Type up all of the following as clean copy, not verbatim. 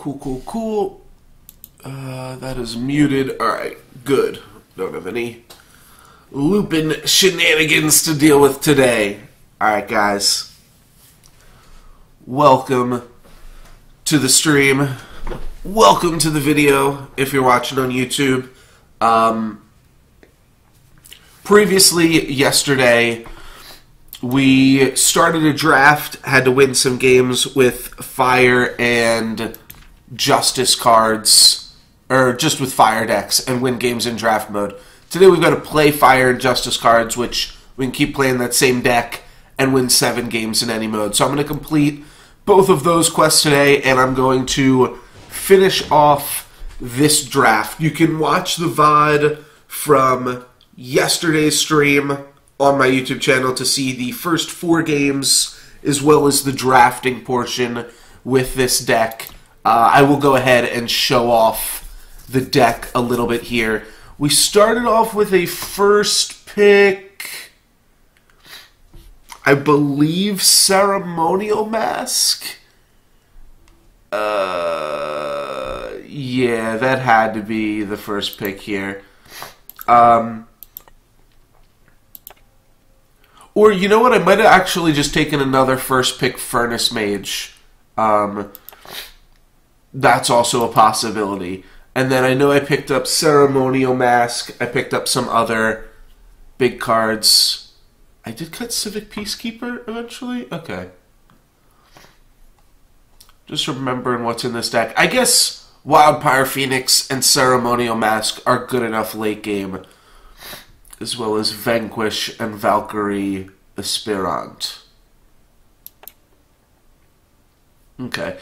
Cool. That is muted. Alright, good. Don't have any looping shenanigans to deal with today. Alright, guys. Welcome to the stream. Welcome to the video if you're watching on YouTube. Previously, yesterday, we started a draft, had to win some games with Fire and Justice cards, or just with Fire decks, and win games in draft mode. Today we've got to play Fire and Justice cards, which we can keep playing that same deck and win 7 games in any mode. So I'm going to complete both of those quests today, and I'm going to finish off this draft. You can watch the VOD from yesterday's stream on my YouTube channel to see the first 4 games as well as the drafting portion with this deck. I will go ahead and show off the deck a little bit here. We started off with a first pick, I believe, Ceremonial Mask. Yeah, that had to be the first pick here. Or, you know what, I might have actually just taken another first pick Furnace Mage. That's also a possibility. And then I know I picked up Ceremonial Mask. I picked up some other big cards. I did cut Civic Peacekeeper eventually? Okay. Just remembering what's in this deck. I guess Wildfire Phoenix and Ceremonial Mask are good enough late game, as well as Vanquish and Valkyrie Aspirant. Okay.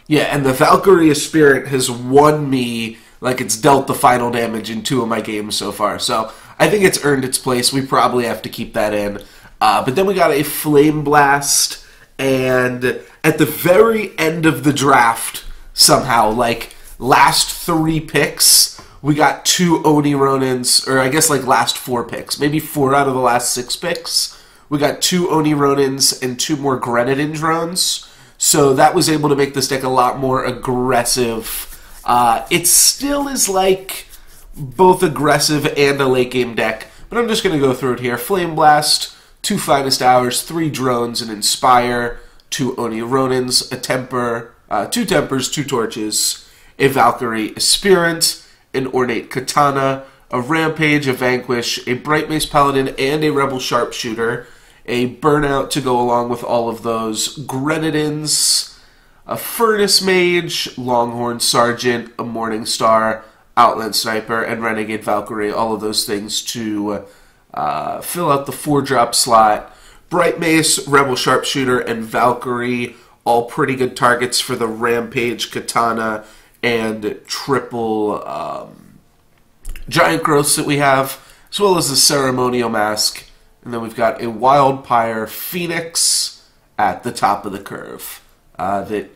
Yeah, and the Valkyrie Aspirant has won me, like it's dealt the final damage in 2 of my games so far. So I think it's earned its place. We probably have to keep that in. But then we got a Flame Blast, and at the very end of the draft, somehow, like last 3 picks, we got 2 Oni Ronins, or I guess like last 4 picks, maybe 4 out of the last 6 picks. We got 2 Oni Ronins and 2 more Grenadin drones. So that was able to make this deck a lot more aggressive. It still is like both aggressive and a late game deck, but I'm just going to go through it here. Flame Blast, 2 Finest Hours, 3 drones, an Inspire, 2 Oni Ronins, a Temper, 2 Tempers, 2 Torches, a Valkyrie Aspirant, an Ornate Katana, a Rampage, a Vanquish, a Bright Mace Paladin, and a Rebel Sharpshooter, a Burnout to go along with all of those, Grenadins, a Furnace Mage, Longhorn Sergeant, a Morning Star, Outland Sniper, and Renegade Valkyrie, all of those things to fill out the 4-drop slot. Bright Mace, Rebel Sharpshooter, and Valkyrie, all pretty good targets for the Rampage, Katana, and triple Giant Growths that we have, as well as the Ceremonial Mask. And then we've got a Wildfire Phoenix at the top of the curve that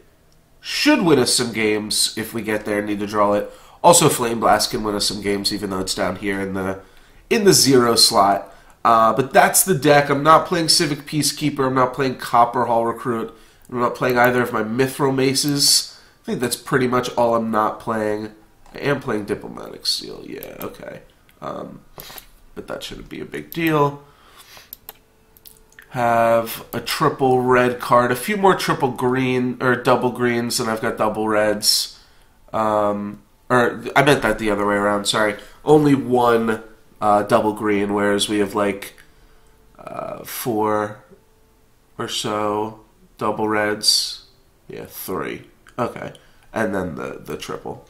should win us some games if we get there and need to draw it. Also, Flame Blast can win us some games, even though it's down here in the 0 slot. But that's the deck. I'm not playing Civic Peacekeeper. I'm not playing Copper Hall Recruit. I'm not playing either of my Mithril Maces. I think that's pretty much all I'm not playing. I am playing Diplomatic Seal. Yeah, okay. But that shouldn't be a big deal. Have a triple red card, a few more triple green or double greens, and I've got double reds. Or I meant that the other way around. Sorry, only 1 double green, whereas we have like 4 or so double reds. Yeah, 3. Okay, and then the triple.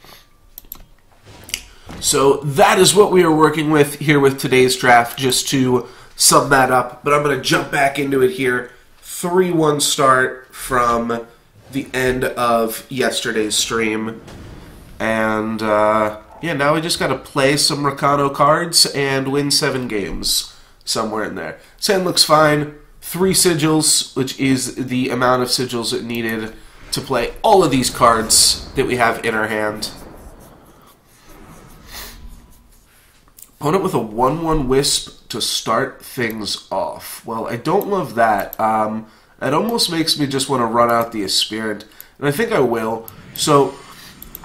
So that is what we are working with here with today's draft. Just to sum that up, but I'm going to jump back into it here. 3-1 start from the end of yesterday's stream. And, yeah, now we just got to play some Rakano cards and win 7 games somewhere in there. Sand looks fine. 3 sigils, which is the amount of sigils it needed to play all of these cards that we have in our hand. Opponent with a 1-1 Wisp to start things off. Well, I don't love that. It almost makes me just want to run out the Aspirant, and I think I will. So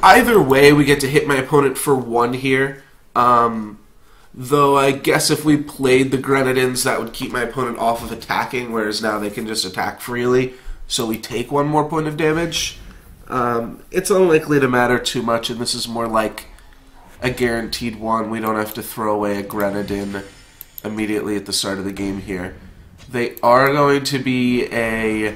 either way, we get to hit my opponent for 1 here. Though I guess if we played the Grenadins, that would keep my opponent off of attacking, whereas now they can just attack freely. So we take 1 more point of damage. It's unlikely to matter too much, and this is more like a guaranteed 1. We don't have to throw away a Grenadin immediately at the start of the game here. They are going to be a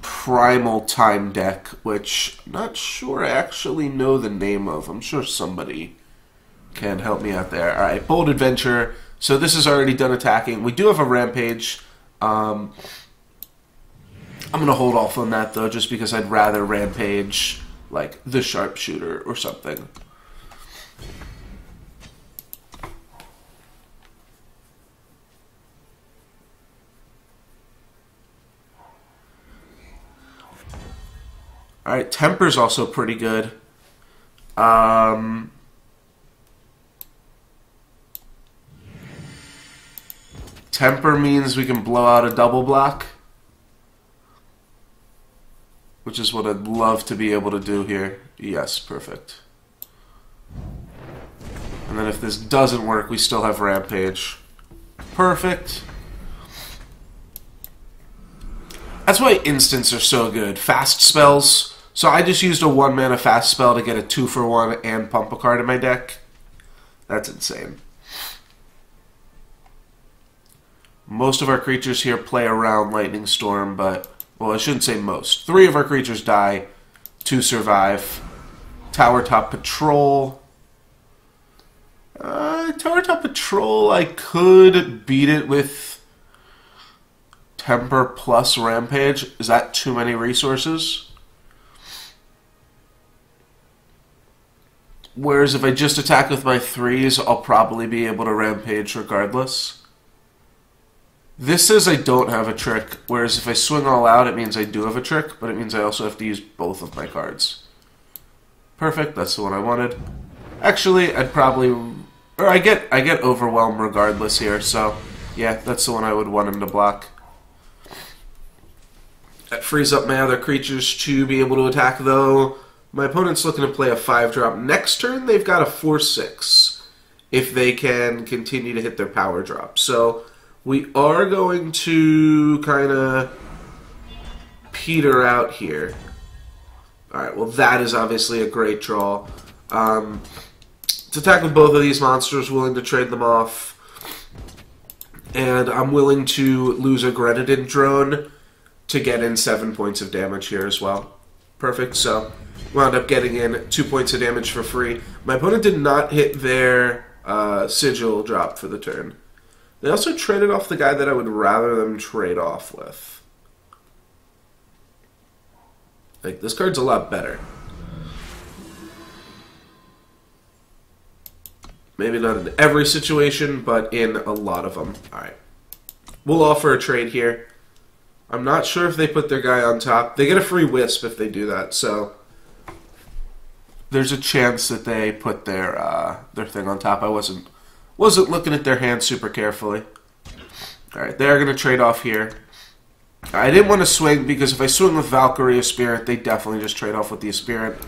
Primal Time deck, which I'm not sure I actually know the name of. I'm sure somebody can help me out there. Alright, Bold Adventure. So this is already done attacking. We do have a Rampage. I'm going to hold off on that, though, just because I'd rather Rampage, like, the Sharpshooter or something. Alright, Temper's also pretty good. Temper means we can blow out a double block, which is what I'd love to be able to do here. Yes, perfect. And then if this doesn't work, we still have Rampage. Perfect. That's why instants are so good. Fast spells. So I just used a 1-mana fast spell to get a 2-for-1 and pump a card in my deck. That's insane. Most of our creatures here play around Lightning Storm, but, well, I shouldn't say most. 3 of our creatures die, 2 survive. Tower Top Patrol. Tower Top Patrol, I could beat it with Temper plus Rampage. Is that too many resources? Whereas if I just attack with my 3s, I'll probably be able to Rampage regardless. This says I don't have a trick, whereas if I swing all out, it means I do have a trick, but it means I also have to use both of my cards. Perfect, that's the one I wanted. Actually, I'd probably... Or I get Overwhelm regardless here, so yeah, that's the one I would want him to block. That frees up my other creatures to be able to attack, though. My opponent's looking to play a 5-drop. Next turn, they've got a 4/6 if they can continue to hit their power drop. So we are going to kind of peter out here. Alright, well that is obviously a great draw. To attack with both of these monsters, willing to trade them off. And I'm willing to lose a Grenadin drone to get in 7 points of damage here as well. Perfect, so wound up getting in 2 points of damage for free. My opponent did not hit their Sigil drop for the turn. They also traded off the guy that I would rather them trade off with. Like, this card's a lot better. Maybe not in every situation, but in a lot of them. Alright. We'll offer a trade here. I'm not sure if they put their guy on top. They get a free Wisp if they do that, so there's a chance that they put their thing on top. I wasn't looking at their hand super carefully. Alright, they're going to trade off here. I didn't want to swing, because if I swing with Valkyrie or Spirit, they definitely just trade off with the Spirit.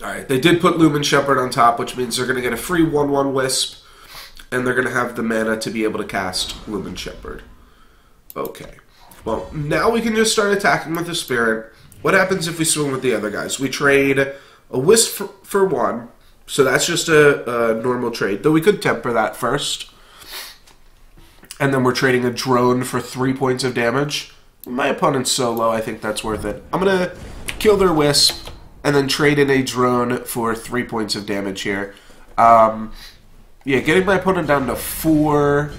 Alright, they did put Lumen Shepherd on top, which means they're going to get a free 1/1 Wisp, and they're going to have the mana to be able to cast Lumen Shepherd. Okay. Well, now we can just start attacking with the Spirit. What happens if we swing with the other guys? We trade a Wisp for 1, so that's just a normal trade, though we could temper that first. And then we're trading a drone for 3 points of damage. My opponent's so low, I think that's worth it. I'm going to kill their Wisp, and then trade in a drone for 3 points of damage here. Yeah, getting my opponent down to 4,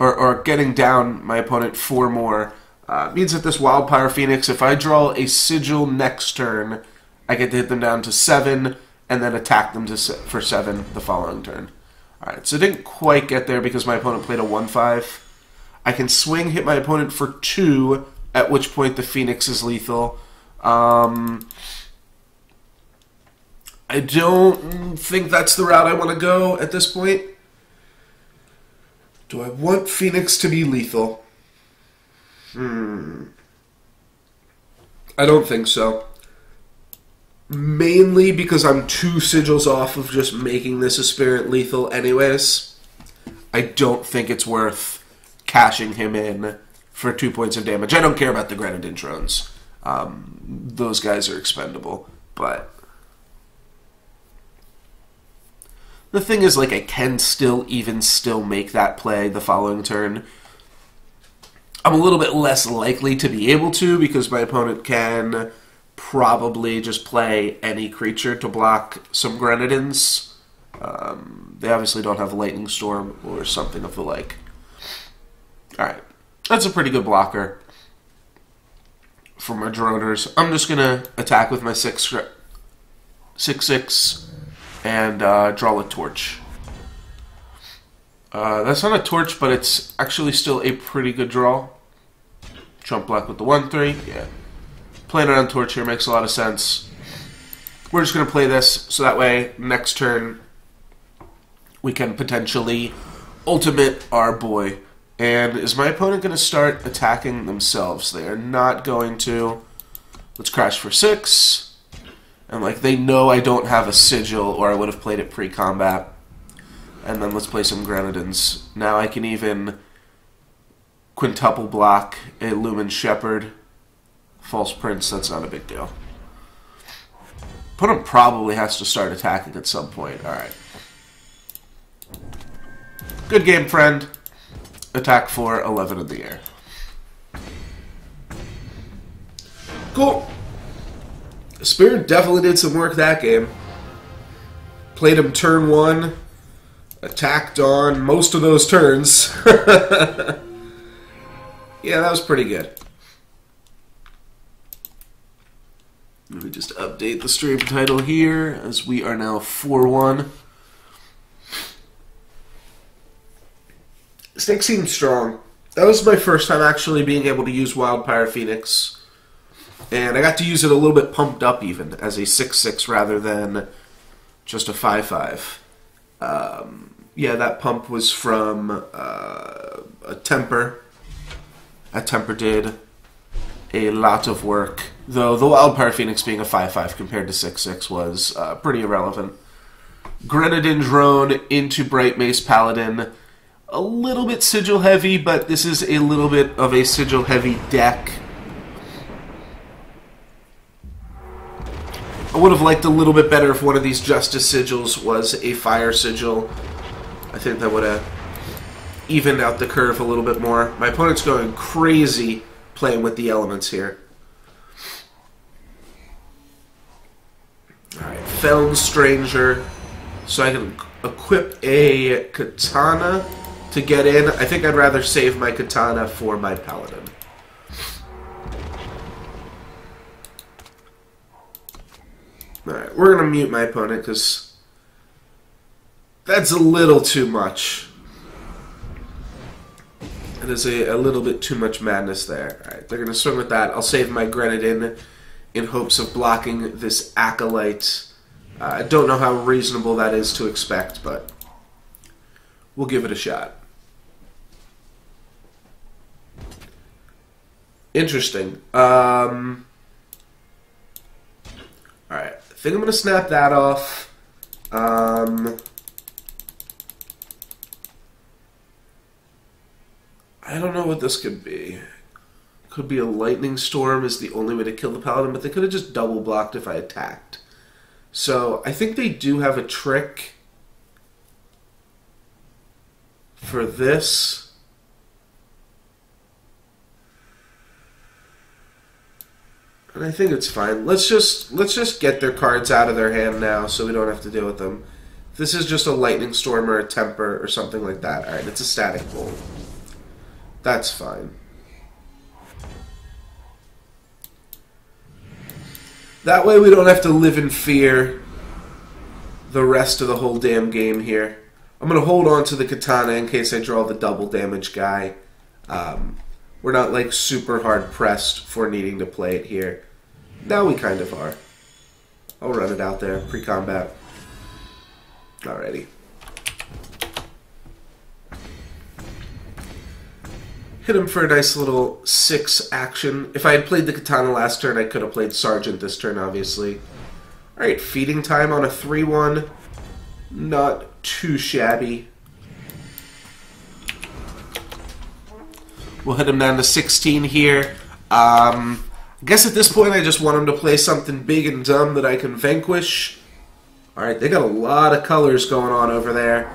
or getting down my opponent 4 more, means that this Wildfire Phoenix, if I draw a Sigil next turn, I get to hit them down to 7, and then attack them for 7 the following turn. Alright, so I didn't quite get there because my opponent played a 1/5. I can swing, hit my opponent for 2, at which point the Phoenix is lethal. I don't think that's the route I want to go at this point. Do I want Phoenix to be lethal? I I don't think so. Mainly because I'm 2 sigils off of just making this aspirant lethal anyways. I don't think it's worth cashing him in for 2 points of damage. I don't care about the Grenadin drones. Those guys are expendable. But the thing is, like, I can still make that play the following turn. I'm a little bit less likely to be able to because my opponent can probably just play any creature to block some Grenadins. They obviously don't have Lightning Storm or something of the like. Alright, that's a pretty good blocker for my droners. I'm just going to attack with my 6/6 and draw a torch. That's not a torch, but it's actually still a pretty good draw. Trump black with the 1/3, yeah. Playing around torch here makes a lot of sense. We're just going to play this, so that way, next turn, we can potentially ultimate our boy. And is my opponent going to start attacking themselves? They are not going to. Let's crash for 6. And, like, they know I don't have a sigil, or I would have played it pre-combat. And then let's play some Grenadins. Now I can even quintuple block a Lumen Shepherd. False Prince, that's not a big deal. Opponent probably has to start attacking at some point. Alright. Good game, friend. Attack for 11 in the air. Cool. Spirit definitely did some work that game. Played him turn 1. Attacked on most of those turns. Yeah, that was pretty good. Let me just update the stream title here, as we are now 4-1. This deck seems strong. That was my first time actually being able to use Wildfire Phoenix. And I got to use it a little bit pumped up even, as a 6/6 rather than just a 5/5. Yeah, that pump was from a Temper. A Temper did a lot of work, though the Wildfire Phoenix being a 5/5 compared to 6/6 was pretty irrelevant. Grenadin drone into Bright Mace Paladin. A little bit sigil heavy, but this is a little bit of a sigil heavy deck. I would have liked a little bit better if one of these Justice Sigils was a Fire Sigil. I think that would have evened out the curve a little bit more. My opponent's going crazy playing with the elements here. Alright, Feln Stranger. So I can equip a Katana to get in. I think I'd rather save my Katana for my Paladin. Alright, we're going to mute my opponent because that's a little too much. It is a little bit too much madness there. Alright, they're going to swing with that. I'll save my Grenadin in hopes of blocking this Acolyte. I don't know how reasonable that is to expect, but we'll give it a shot. Interesting. Alright, I think I'm going to snap that off. I don't know what this could be. Could be a Lightning Storm is the only way to kill the Paladin, but they could have just double blocked if I attacked. So I think they do have a trick for this. And I think it's fine. Let's just get their cards out of their hand now so we don't have to deal with them. If this is just a Lightning Storm or a Temper or something like that. Alright, it's a Static Bolt. That's fine. That way we don't have to live in fear the rest of the whole damn game here. I'm going to hold on to the Katana in case I draw the double damage guy. We're not like super hard pressed for needing to play it here. Now we kind of are. I'll run it out there, pre-combat. Alrighty. Hit him for a nice little 6 action. If I had played the Katana last turn, I could have played Sergeant this turn, obviously. Alright, feeding time on a 3-1. Not too shabby. We'll hit him down to 16 here. I guess at this point I just want him to play something big and dumb that I can vanquish. Alright, they got a lot of colors going on over there.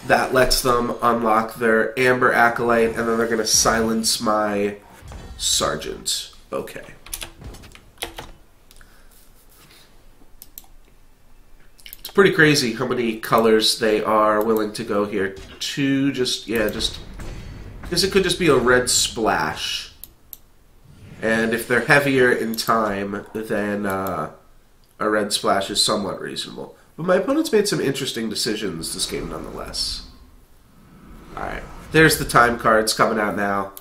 That lets them unlock their Amber Acolyte, and then they're going to silence my Sergeant. Okay. It's pretty crazy how many colors they are willing to go here. Two, just... I guess it could just be a red splash. And if they're heavier in time, then a red splash is somewhat reasonable. But my opponent's made some interesting decisions this game nonetheless. Alright, there's the time cards coming out now.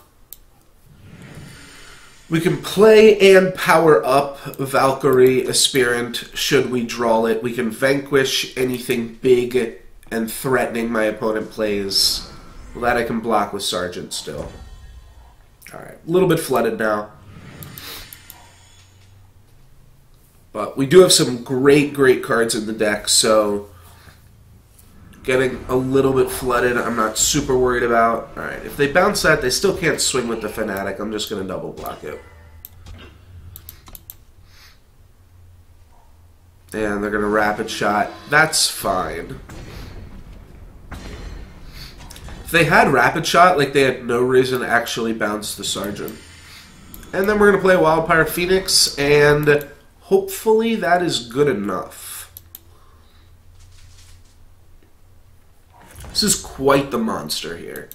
We can play and power up Valkyrie Aspirant should we draw it. We can vanquish anything big and threatening my opponent plays. Well, that I can block with Sergeant still. Alright, a little bit flooded now. But we do have some great cards in the deck, so getting a little bit flooded I'm not super worried about. Alright, if they bounce that, they still can't swing with the Fanatic. I'm just going to double block it. And they're going to Rapid Shot. That's fine. If they had Rapid Shot, like, they had no reason to actually bounce the Sergeant. And then we're going to play Wildfire Phoenix, and hopefully that is good enough. This is quite the monster here.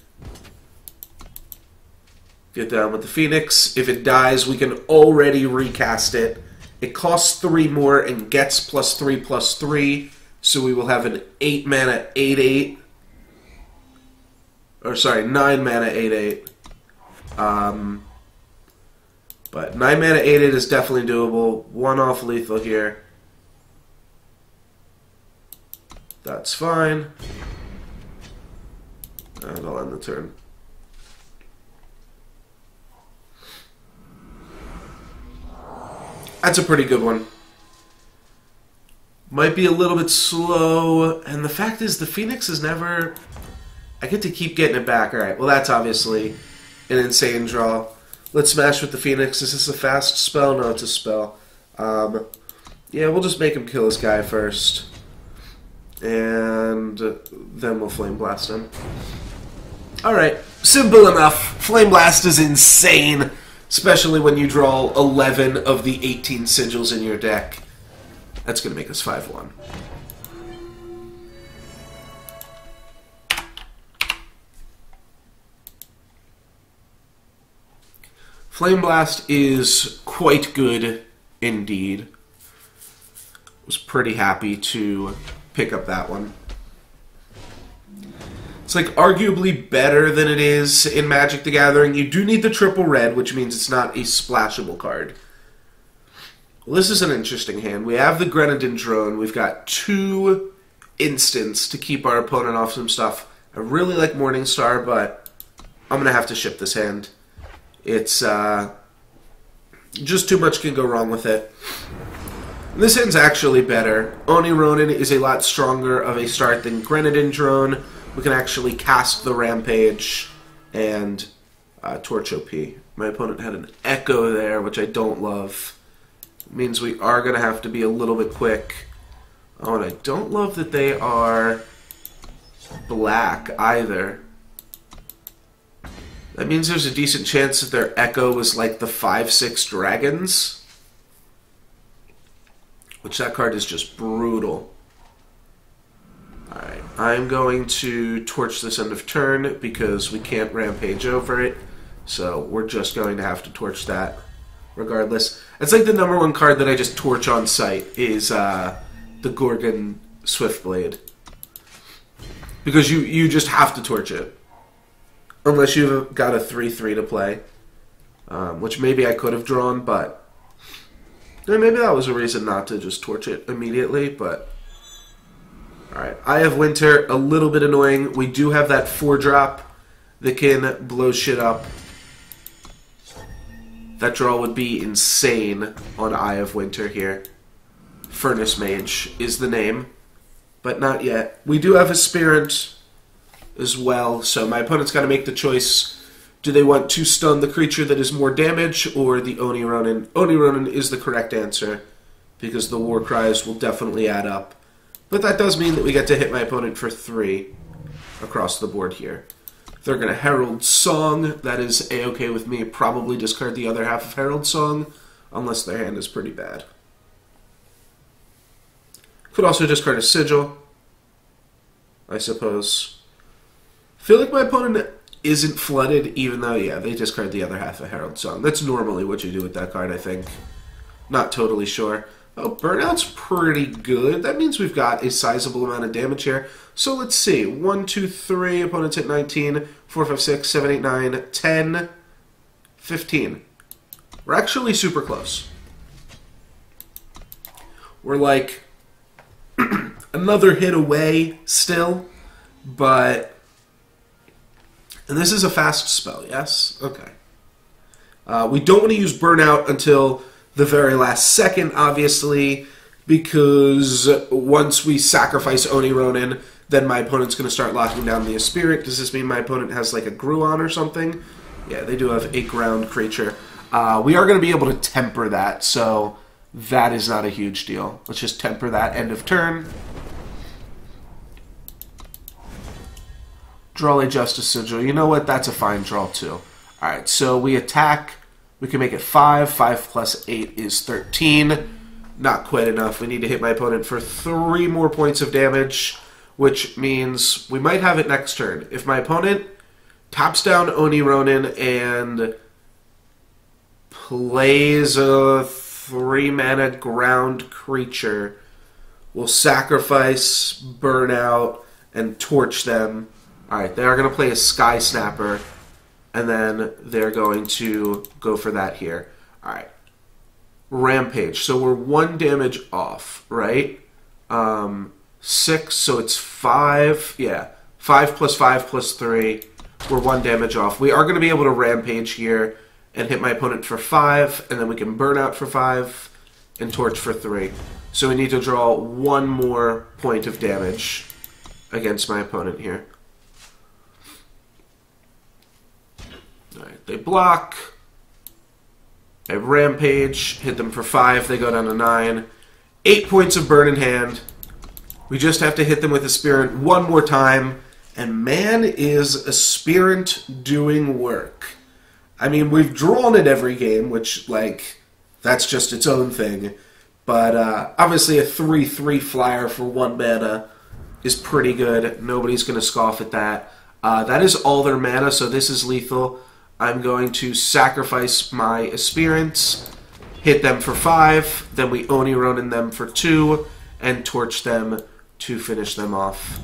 Get down with the Phoenix. If it dies, we can already recast it. It costs 3 more and gets +3/+3, so we will have an 8 mana 8/8. Or sorry, 9 mana 8/8. But 9 mana 8/8 is definitely doable. 1 off lethal here. That's fine. And I'll end the turn. That's a pretty good one. Might be a little bit slow, and the fact is the Phoenix is never... I get to keep getting it back. Alright, well that's obviously an insane draw. Let's smash with the Phoenix. Is this a fast spell? No, it's a spell. Yeah, we'll just make him kill his guy first. And then we'll Flame Blast him. Alright, simple enough. Flame Blast is insane, especially when you draw 11 of the 18 sigils in your deck. That's going to make us 5-1. Flame Blast is quite good indeed. Was pretty happy to pick up that one. It's like arguably better than it is in Magic the Gathering. You do need the triple red, which means it's not a splashable card. Well, this is an interesting hand. We have the Grenadin Drone. We've got 2 instants to keep our opponent off some stuff. I really like Morningstar, but I'm going to have to ship this hand. It's just too much can go wrong with it. This hand's actually better. Oni Ronin is a lot stronger of a start than Grenadin Drone. We can actually cast the Rampage and Torch OP. My opponent had an Echo there, which I don't love. It means we are going to have to be a little bit quick. Oh, and I don't love that they are black either. That means there's a decent chance that their Echo is like the 5/6 dragons. Which that card is just brutal. Alright, I'm going to torch this end of turn because we can't Rampage over it. So we're just going to have to torch that regardless. It's like the #1 card that I just torch on sight is the Gorgon Swiftblade. Because you just have to torch it. Unless you've got a 3/3 to play. Which maybe I could have drawn, but... maybe that was a reason not to just torch it immediately, but... Alright, Eye of Winter, a little bit annoying. We do have that 4-drop that can blow shit up. That draw would be insane on Eye of Winter here. Furnace Mage is the name, but not yet. We do have Aspirant as well, so my opponent's got to make the choice. Do they want to stun the creature that is more damage, or the Oni Ronin? Oni Ronin is the correct answer, because the War Cries will definitely add up. But that does mean that we get to hit my opponent for 3 across the board here. They're going to Herald Song. That is A-okay with me. Probably discard the other half of Herald Song, unless their hand is pretty bad. Could also discard a Sigil, I suppose. Feel like my opponent isn't flooded, even though, yeah, they discard the other half of Herald Song. That's normally what you do with that card, I think. Not totally sure. Oh, Burnout's pretty good. That means we've got a sizable amount of damage here. So let's see. 1, 2, 3. Opponents hit 19. 4, 5, 6, 7, 8, 9, 10, 15. We're actually super close. We're like another hit away still, but... And this is a fast spell, yes? Okay. We don't want to use Burnout until the very last second, obviously, because once we sacrifice Oni Ronin, then my opponent's going to start locking down the Spirit. Does this mean my opponent has like a Gruon or something? Yeah, they do have a ground creature. We are going to be able to temper that, so that is not a huge deal. Let's just temper that end of turn. Draw a Justice Sigil. You know what? That's a fine draw, too. Alright, so we attack. We can make it 5. 5 plus 8 is 13. Not quite enough. We need to hit my opponent for 3 more points of damage, which means we might have it next turn. If my opponent taps down Oni Ronin and plays a 3-mana ground creature, we'll sacrifice, Burnout, and torch them. Alright, they are going to play a Sky Snapper, and then they're going to go for that here. Alright. Rampage. So we're 1 damage off, right? 6, so it's 5. Yeah. 5 plus 5 plus 3. We're 1 damage off. We are going to be able to Rampage here and hit my opponent for 5, and then we can burn out for 5 and torch for 3. So we need to draw 1 more point of damage against my opponent here. Alright, they block. I Rampage, hit them for 5, they go down to 9. 8 points of burn in hand. We just have to hit them with Aspirant 1 more time. And man, is Aspirant doing work. I mean, we've drawn it every game, which, like, that's just its own thing. But obviously a 3/3 flyer for 1 mana is pretty good. Nobody's going to scoff at that. That is all their mana, so this is lethal. I'm going to sacrifice my Aspirants, hit them for 5, then we Oni Ronin them for 2, and torch them to finish them off.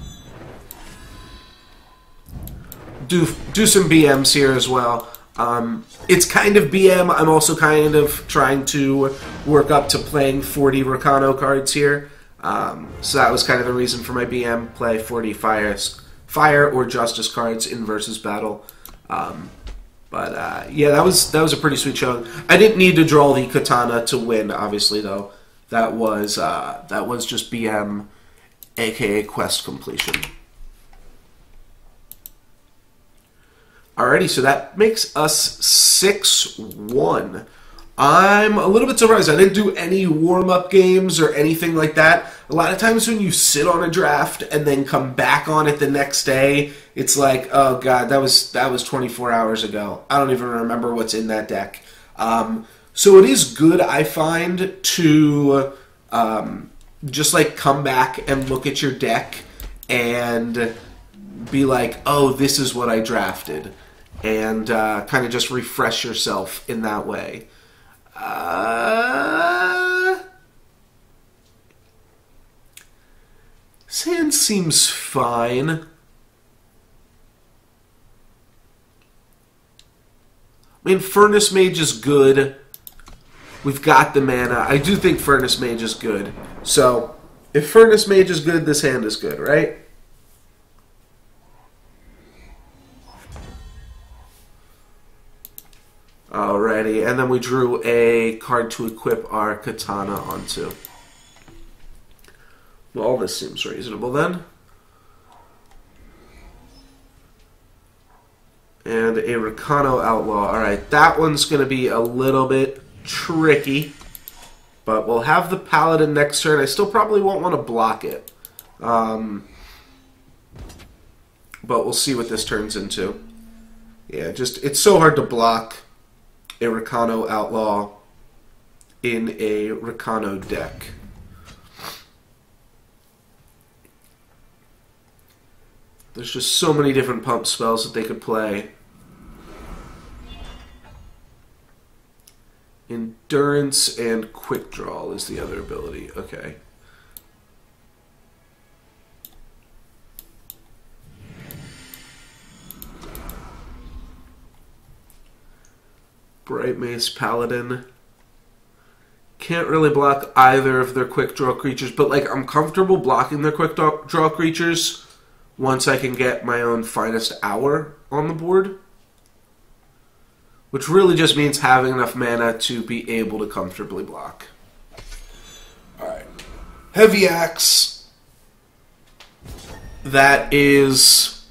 Do some BMs here as well. It's kind of BM. I'm also kind of trying to work up to playing 40 Rakano cards here. So that was kind of the reason for my BM play, 40 Fire or Justice cards in versus battle. But yeah, that was a pretty sweet showing. I didn't need to draw the Katana to win, obviously, though. That was just BM, aka quest completion. Alrighty, so that makes us 6-1. I'm a little bit surprised. I didn't do any warm-up games or anything like that. A lot of times when you sit on a draft and then come back on it the next day, it's like, oh god, that was 24 hours ago. I don't even remember what's in that deck. So it is good, I find, to just like come back and look at your deck and be like, oh, this is what I drafted. And kind of just refresh yourself in that way. Sand seems fine. I mean, Furnace Mage is good. We've got the mana. I do think Furnace Mage is good. So, if Furnace Mage is good, this hand is good, right? Alrighty, and then we drew a card to equip our Katana onto. Well, this seems reasonable then. And a Rakano Outlaw. Alright, that one's going to be a little bit tricky. But we'll have the Paladin next turn. I still probably won't want to block it. But we'll see what this turns into. Yeah, just it's so hard to block a Rakano Outlaw in a Rakano deck. There's just so many different pump spells that they could play. Endurance and Quick Draw is the other ability. Okay. Bright Mace Paladin. Can't really block either of their quick draw creatures, but like I'm comfortable blocking their quick draw creatures once I can get my own Finest Hour on the board. Which really just means having enough mana to be able to comfortably block. Alright. Heavy Axe. That is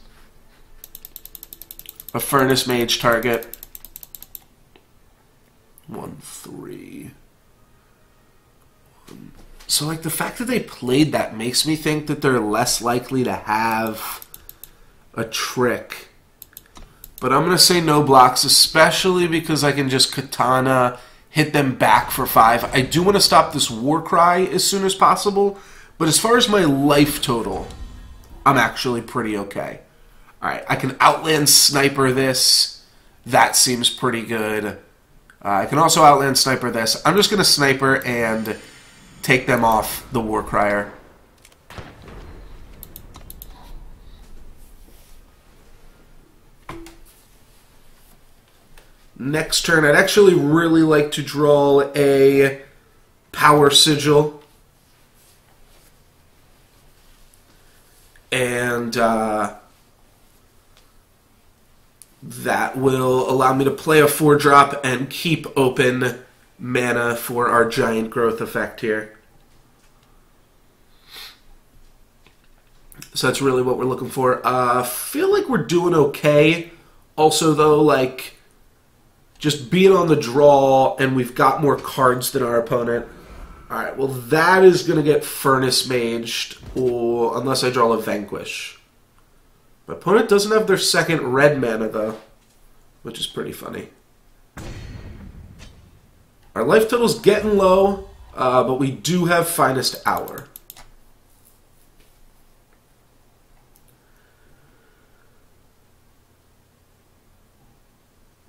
a Furnace Mage target. 1/3. So, like, the fact that they played that makes me think that they're less likely to have a trick. But I'm going to say no blocks, especially because I can just Katana, hit them back for 5. I do want to stop this Warcry as soon as possible, but as far as my life total, I'm actually pretty okay. Alright, I can Outland Sniper this. That seems pretty good. I can also Outland Sniper this. I'm just going to Sniper and take them off the Warcrier. Next turn, I'd actually really like to draw a Power Sigil. And that will allow me to play a 4-drop and keep open mana for our Giant Growth effect here. So that's really what we're looking for. Feel like we're doing okay. Also, though, like, just being on the draw, and we've got more cards than our opponent. Alright, well, that is going to get Furnace Maged, or unless I draw a Vanquish. My opponent doesn't have their second red mana, though, which is pretty funny. Our life total's getting low, but we do have Finest Hour.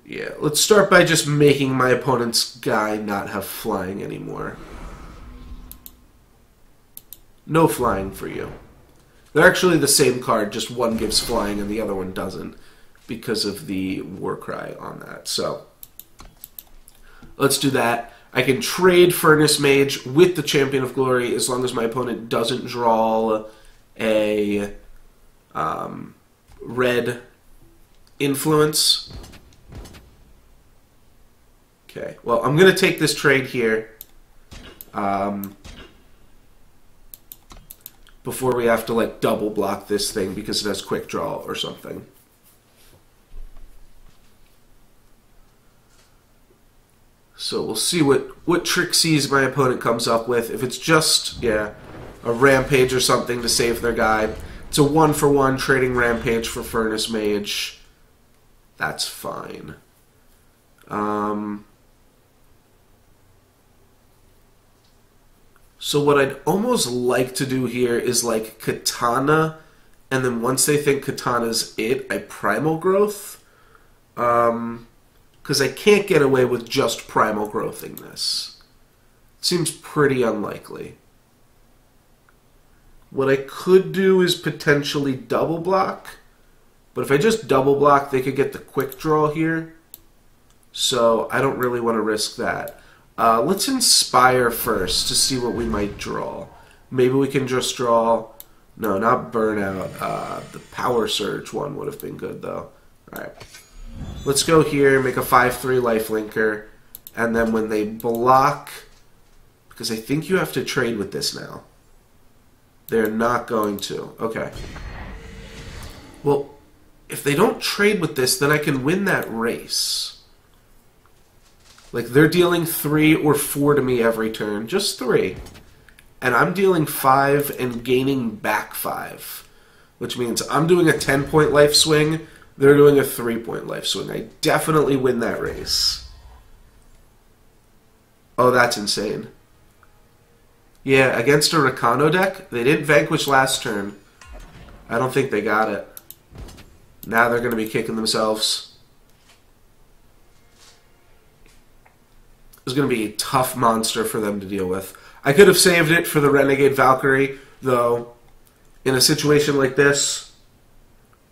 Yeah, let's start by just making my opponent's guy not have flying anymore. No flying for you. They're actually the same card, just one gives flying and the other one doesn't because of the Warcry on that. So, let's do that. I can trade Furnace Mage with the Champion of Glory as long as my opponent doesn't draw a red influence. Okay, well, I'm going to take this trade here before we have to, like, double block this thing because it has quick draw or something. So we'll see what Trixie's my opponent comes up with. If it's just, yeah, a Rampage or something to save their guy. It's a 1-for-1 trading Rampage for Furnace Mage. That's fine. So what I'd almost like to do here is like Katana, and then once they think Katana's it, I Primal Growth. Because I can't get away with just Primal Growthing this. Seems pretty unlikely. What I could do is potentially double block, but if I just double block, they could get the quick draw here. So I don't really want to risk that. Let's Inspire first to see what we might draw. Maybe we can just draw... No, not Burnout. The Power Surge one would have been good, though. Alright. Let's go here, make a 5/3 lifelinker, and then when they block, because I think you have to trade with this now. They're not going to. Okay. Well, if they don't trade with this, then I can win that race. Like, they're dealing 3 or 4 to me every turn. Just 3. And I'm dealing 5 and gaining back 5. Which means I'm doing a 10-point life swing. They're doing a 3-point life swing. I definitely win that race. Oh, that's insane. Yeah, against a Rakano deck, they didn't vanquish last turn. I don't think they got it. Now they're going to be kicking themselves. It's going to be a tough monster for them to deal with. I could have saved it for the Renegade Valkyrie, though in a situation like this,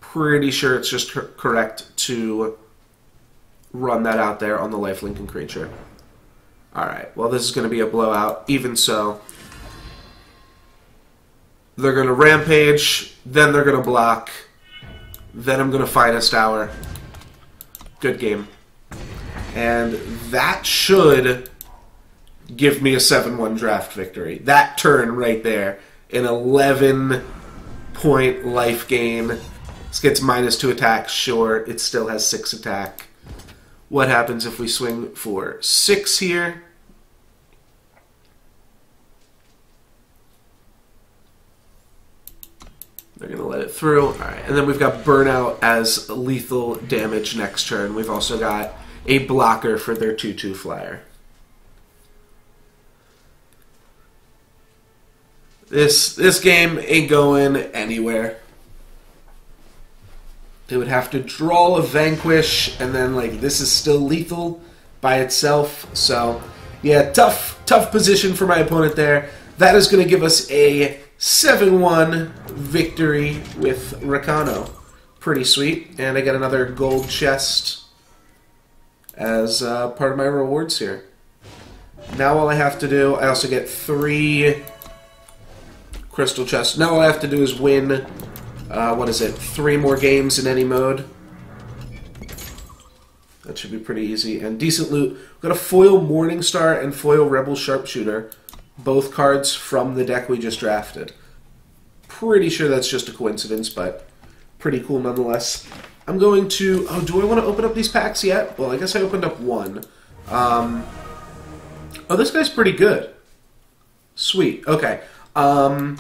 pretty sure it's just correct to run that out there on the lifelinking creature. Alright, well this is going to be a blowout. Even so, they're going to rampage, then they're going to block, then I'm going to Finest Hour. Good game. And that should give me a 7-1 draft victory. That turn right there, an 11-point life gain. This gets -2 attack, sure. It still has 6 attack. What happens if we swing for 6 here? They're going to let it through. Alright, and then we've got Burnout as lethal damage next turn. We've also got a blocker for their 2/2 flyer. This game ain't going anywhere. They would have to draw a Vanquish, and then, like, this is still lethal by itself. So, yeah, tough position for my opponent there. That is going to give us a 7-1 victory with Rakano. Pretty sweet. And I get another gold chest as part of my rewards here. Now all I have to do, I also get 3 crystal chests. Now all I have to do is win, 3 more games in any mode. That should be pretty easy. And decent loot. We've got a foil Morningstar and foil Rebel Sharpshooter. Both cards from the deck we just drafted. Pretty sure that's just a coincidence, but pretty cool nonetheless. I'm going to... Oh, do I want to open up these packs yet? Well, I guess I opened up one. Oh, this guy's pretty good. Sweet. Okay. I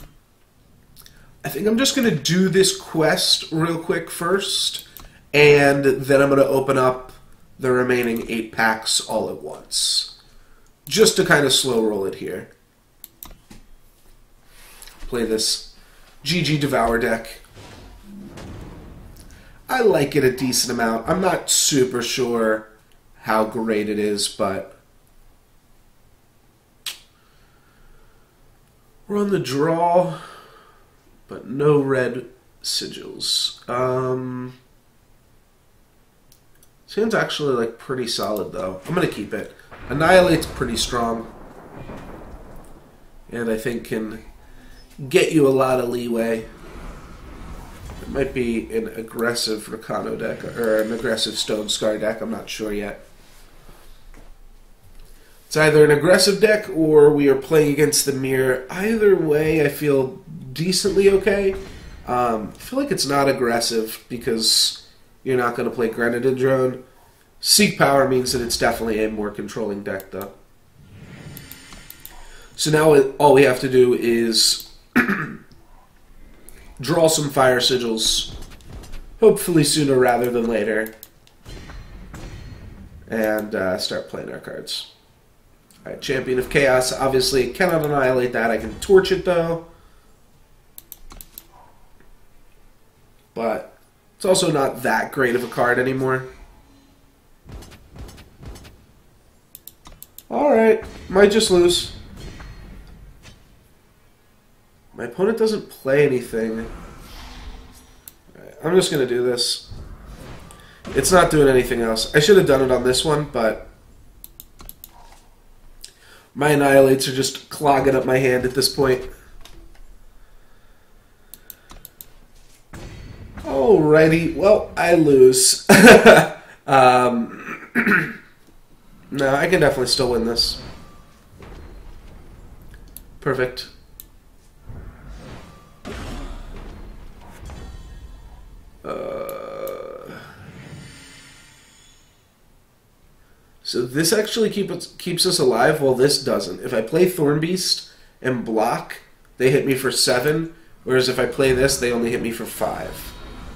think I'm just going to do this quest real quick first, and then I'm going to open up the remaining 8 packs all at once. Just to kind of slow roll it here. Play this GG Devour deck. I like it a decent amount. I'm not super sure how great it is, but we're on the draw, but no red sigils. This hand's actually like pretty solid though. I'm gonna keep it. Annihilate's pretty strong, and I think can get you a lot of leeway. It might be an aggressive Rakano deck, or an aggressive Stone Scar deck, I'm not sure yet. It's either an aggressive deck, or we are playing against the mirror. Either way, I feel decently okay. I feel like it's not aggressive, because you're not going to play Grenadin Drone. Seek Power means that it's definitely a more controlling deck, though. So now all we have to do is draw some Fire Sigils, hopefully sooner rather than later, and start playing our cards. Alright, Champion of Chaos. Obviously, cannot annihilate that. I can torch it, though. But it's also not that great of a card anymore. Alright, might just lose. My opponent doesn't play anything. Right, I'm just going to do this. It's not doing anything else. I should have done it on this one, but my Annihilates are just clogging up my hand at this point. Alrighty, well, I lose. No, I can definitely still win this. Perfect. So this actually keeps us alive, while this doesn't. If I play Thornbeast and block, they hit me for 7, whereas if I play this, they only hit me for 5.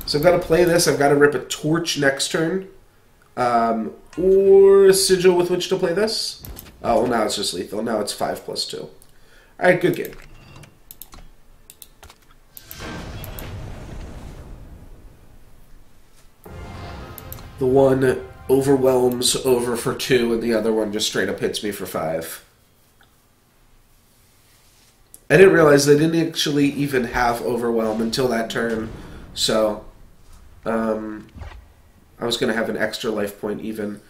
So I've got to play this. I've got to rip a Torch next turn, or a Sigil with which to play this. Oh, well, now it's just lethal. Now it's 5+2. All right, good game. The one overwhelms over for 2, and the other one just straight up hits me for 5. I didn't realize they didn't actually even have overwhelm until that turn, so I was going to have an extra life point even.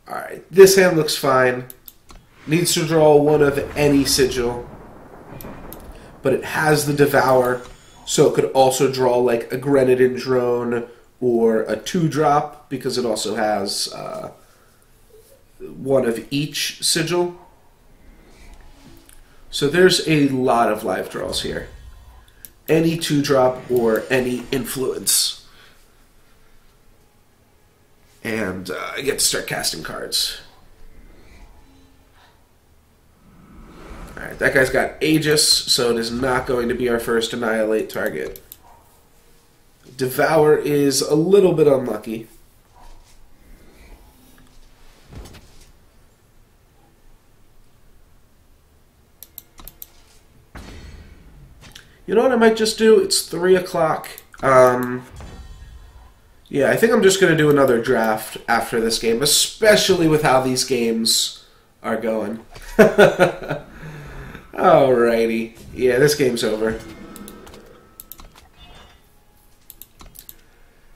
Alright, this hand looks fine. Needs to draw one of any sigil, but it has the Devour, so it could also draw like a Grenadin Drone or a 2-drop, because it also has one of each sigil. So there's a lot of live draws here. Any 2-drop or any influence. And I get to start casting cards. Alright, that guy's got Aegis, so it is not going to be our first Annihilate target. Devour is a little bit unlucky. You know what I might just do? It's 3 o'clock. Yeah, I think I'm just going to do another draft after this game, especially with how these games are going. Alrighty. Yeah, this game's over.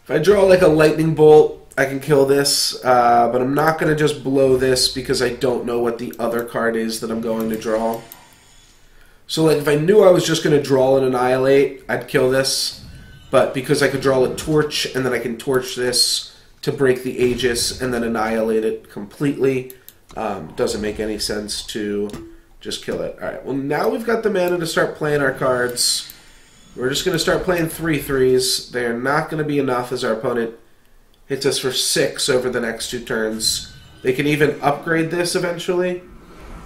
If I draw like a lightning bolt, I can kill this, but I'm not going to just blow this because I don't know what the other card is that I'm going to draw. So like if I knew I was just going to draw an Annihilate, I'd kill this, but because I could draw a Torch and then I can Torch this to break the Aegis and then Annihilate it completely, doesn't make any sense to just kill it. Alright, well now we've got the mana to start playing our cards. We're just going to start playing 3/3s. They're not going to be enough as our opponent hits us for 6 over the next 2 turns. They can even upgrade this eventually.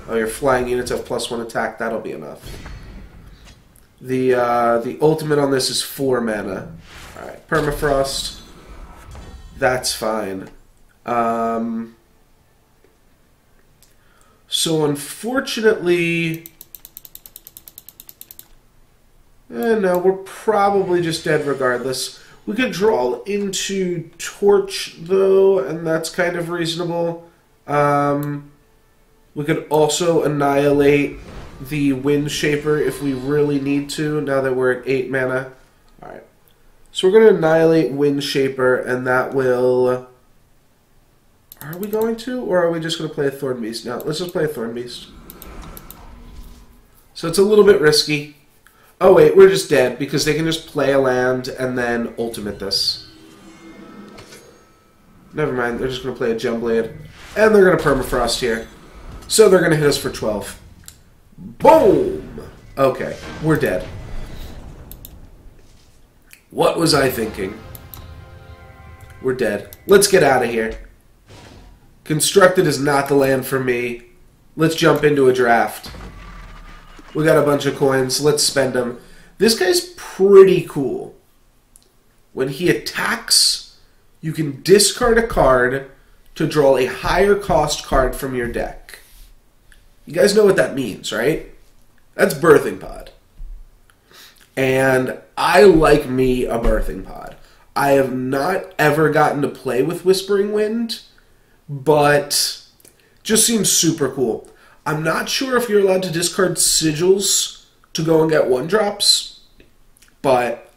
Oh, your flying units have +1 attack. That'll be enough. The ultimate on this is 4 mana. Alright, Permafrost. That's fine. So unfortunately... no, we're probably just dead regardless. We could draw into Torch, though, and that's kind of reasonable. We could also Annihilate the Windshaper if we really need to, now that we're at 8 mana. Alright. So we're going to Annihilate Windshaper, and that will... Are we going to? Or are we just going to play a Thornbeast? No, let's just play a Thornbeast. So it's a little bit risky. Oh wait, we're just dead, because they can just play a land and then ultimate this. Never mind, they're just going to play a Gemblade. And they're going to Permafrost here. So they're going to hit us for 12. Boom! Okay, we're dead. What was I thinking? We're dead. Let's get out of here. Constructed is not the land for me. Let's jump into a draft. We got a bunch of coins. Let's spend them. This guy's pretty cool. When he attacks, you can discard a card to draw a higher cost card from your deck. You guys know what that means, right? That's Birthing Pod. And I like me a Birthing Pod. I have not ever gotten to play with Whispering Wind, but just seems super cool. I'm not sure if you're allowed to discard sigils to go and get 1-drops, but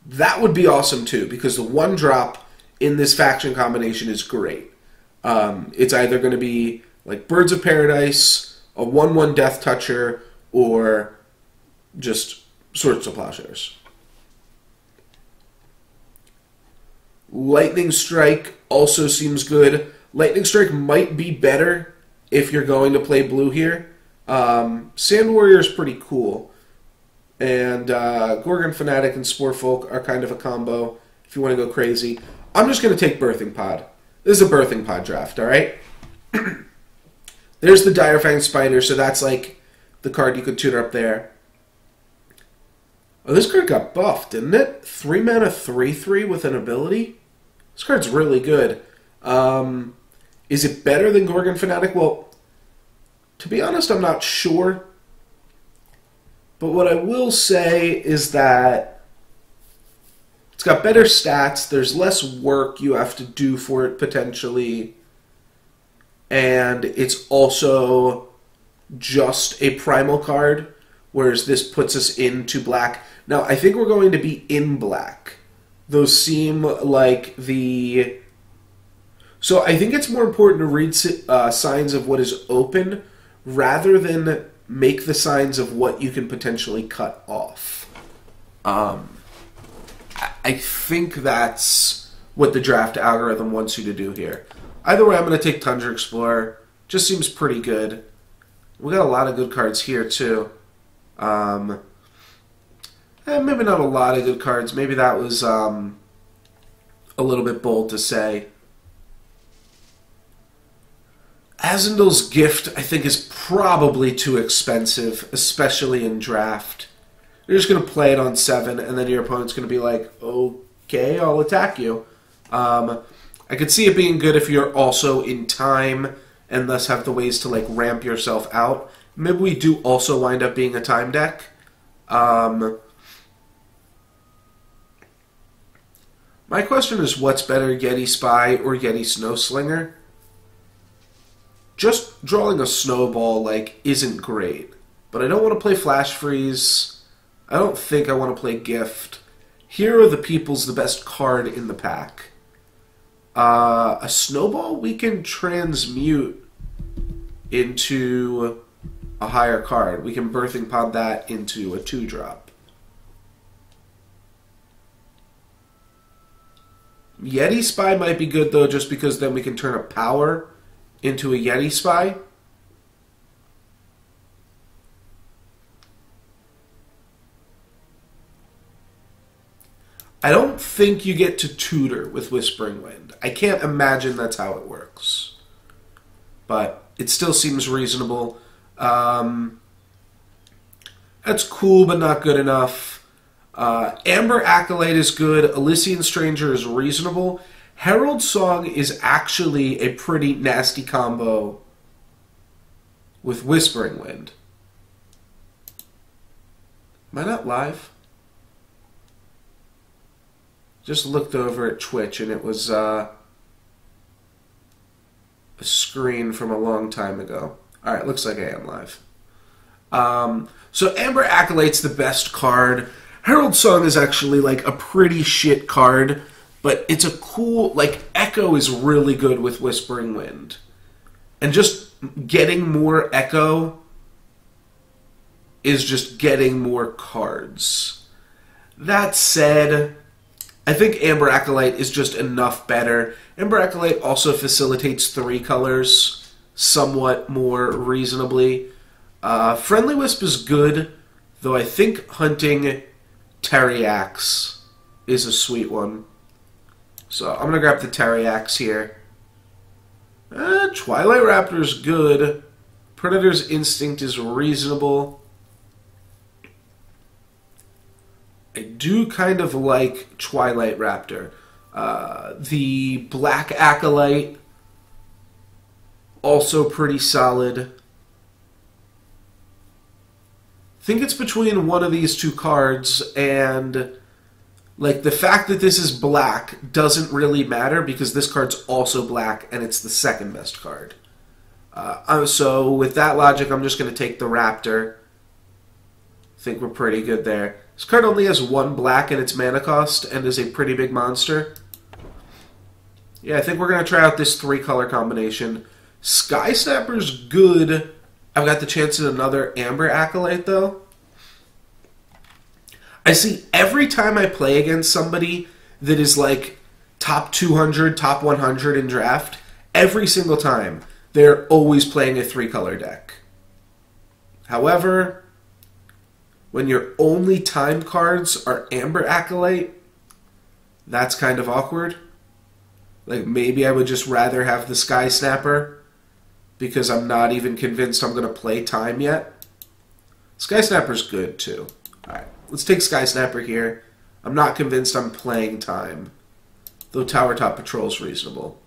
that would be awesome too, because the 1-drop in this faction combination is great. It's either going to be like Birds of Paradise, a 1/1 Death Toucher, or just Swords to Plowshares. Lightning Strike also seems good. Lightning Strike might be better if you're going to play blue here. Sand Warrior is pretty cool. And Gorgon Fanatic and Spore Folk are kind of a combo if you want to go crazy. I'm just going to take Birthing Pod. This is a Birthing Pod draft, alright? There's the Direfang Spider, so that's like the card you could tutor up there. Oh, this card got buffed, didn't it? 3 mana, 3/3 with an ability? This card's really good. Is it better than Gorgon Fanatic? Well, to be honest, I'm not sure. But what I will say is that it's got better stats, there's less work you have to do for it potentially, and it's also just a primal card, whereas this puts us into black. Now, I think we're going to be in black. Those seem like the... So I think it's more important to read signs of what is open rather than make the signs of what you can potentially cut off. I think that's what the draft algorithm wants you to do here. Either way, I'm going to take Tundra Explorer. Just seems pretty good. We got a lot of good cards here, too. Maybe not a lot of good cards. Maybe that was a little bit bold to say. Azendal's Gift, I think, is probably too expensive, especially in draft. You're just going to play it on 7, and then your opponent's going to be like, okay, I'll attack you. I could see it being good if you're also in time, and thus have the ways to like ramp yourself out. Maybe we do also wind up being a time deck. My question is, what's better, Yeti Spy or Yeti Snowslinger? Just drawing a snowball, like, isn't great. But I don't want to play Flash Freeze. I don't think I want to play Gift. Here are the People's the best card in the pack. A snowball we can transmute into a higher card. We can Birthing Pod that into a 2-drop. Yeti Spy might be good, though, just because then we can turn a power into a Yeti Spy. I don't think you get to tutor with Whispering Wind. I can't imagine that's how it works. But it still seems reasonable. That's cool, but not good enough. Amber Acolyte is good. Elysian Stranger is reasonable. Herald Song is actually a pretty nasty combo with Whispering Wind. Am I not live? Just looked over at Twitch and it was a screen from a long time ago. Alright, looks like I am live. So Amber Acolyte's the best card. Herald Song is actually like a pretty shit card. But it's a cool, like, Echo is really good with Whispering Wind. And just getting more Echo is just getting more cards. That said, I think Amber Acolyte is just enough better. Amber Acolyte also facilitates 3 colors somewhat more reasonably. Friendly Wisp is good, though I think hunting Teriax is a sweet one. So I'm going to grab the Teriax here. Twilight Raptor's good. Predator's Instinct is reasonable. I do kind of like Twilight Raptor. The Black Acolyte, also pretty solid. I think it's between one of these 2 cards, and like the fact that this is black doesn't really matter because this card's also black and it's the second best card. So with that logic, I'm just going to take the Raptor. I think we're pretty good there. This card only has 1 black in its mana cost and is a pretty big monster. Yeah, I think we're going to try out this 3-color combination. Sky Snapper's good. I've got the chance at another Amber Acolyte, though. I see every time I play against somebody that is, like, top 200, top 100 in draft, every single time, they're always playing a 3-color deck. However, when your only time cards are Amber Acolyte, that's kind of awkward. Like, maybe I would just rather have the Sky Snapper, because I'm not even convinced I'm going to play time yet. Sky Snapper's good, too. Alright, let's take Sky Snapper here. I'm not convinced I'm playing time, though Tower Top Patrol's reasonable.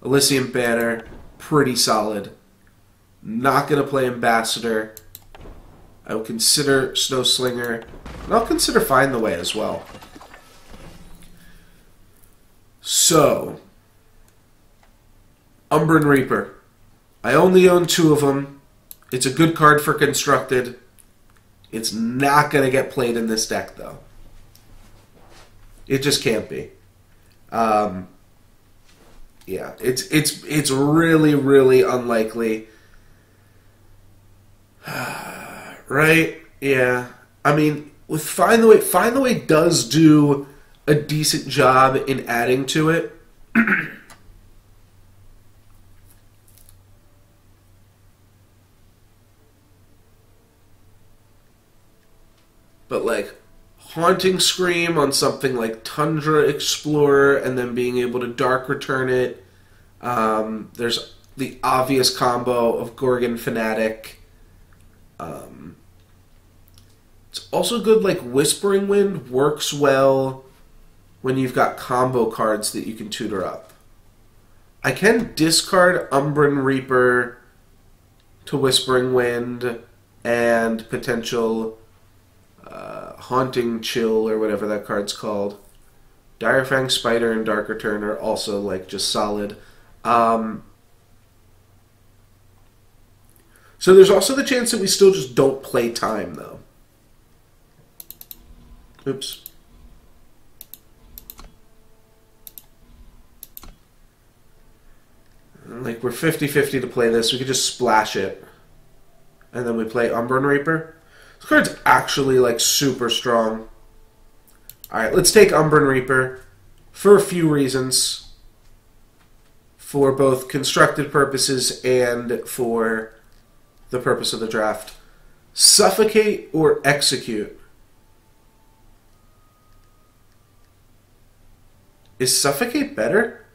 Elysium Banner, pretty solid. Not going to play Ambassador. I will consider Snow Slinger, and I'll consider Find the Way as well. So, Umbran Reaper. I only own 2 of them. It's a good card for Constructed. It's not going to get played in this deck, though. It just can't be. Yeah, it's really, really unlikely. Right? Yeah. I mean, with Find the Way does do a decent job in adding to it. But, like, Haunting Scream on something like Tundra Explorer and then being able to Dark Return it. There's the obvious combo of Gorgon Fanatic. It's also good, like, Whispering Wind works well when you've got combo cards that you can tutor up. I can discard Umbran Reaper to Whispering Wind and potential Haunting Chill or whatever that card's called. Direfang Spider and Dark Return are also, like, just solid. So there's also the chance that we still just don't play time, though. Oops. Like, we're 50-50 to play this. We could just splash it. And then we play Umbran Reaper. This card's actually, like, super strong. Alright, let's take Umbran Reaper for a few reasons. For both constructed purposes and for the purpose of the draft. Suffocate or Execute? Is Suffocate better?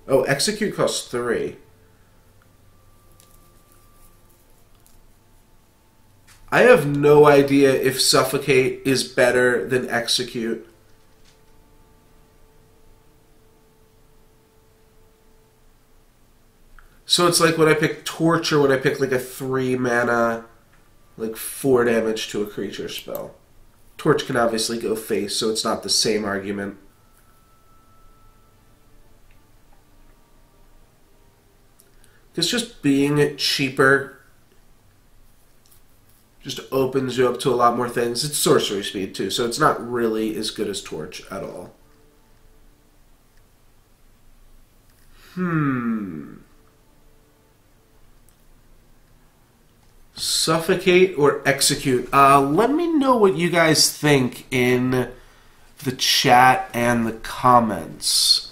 Oh, Execute costs 3. I have no idea if Suffocate is better than Execute. So it's like when I pick Torch or when I pick like a 3 mana, like 4 damage to a creature spell. Torch can obviously go face, so it's not the same argument. Because just being cheaper just opens you up to a lot more things. It's sorcery speed too, so it's not really as good as Torch at all. Suffocate or Execute? Let me know what you guys think in the chat and the comments.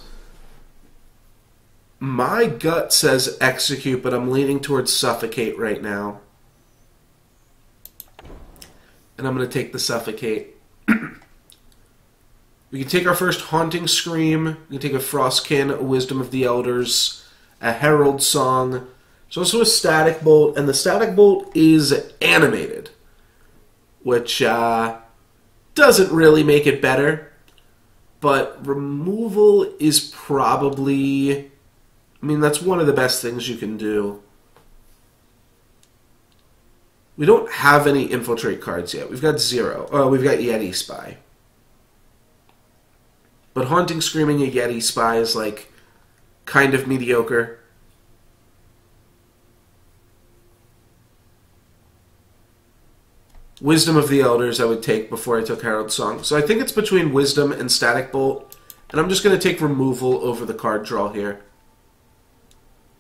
My gut says Execute, but I'm leaning towards Suffocate right now. And I'm going to take the Suffocate. We can take our first Haunting Scream. We can take a Frostkin, a Wisdom of the Elders, a Herald Song. There's also a Static Bolt, and the Static Bolt is animated, which doesn't really make it better. But removal is probably... I mean, that's one of the best things you can do. We don't have any Infiltrate cards yet. We've got 0. Oh, we've got Yeti Spy. But Haunting Screaming a Yeti Spy is, like, kind of mediocre. Wisdom of the Elders I would take before I took Herald Song. So I think it's between Wisdom and Static Bolt. And I'm just going to take removal over the card draw here.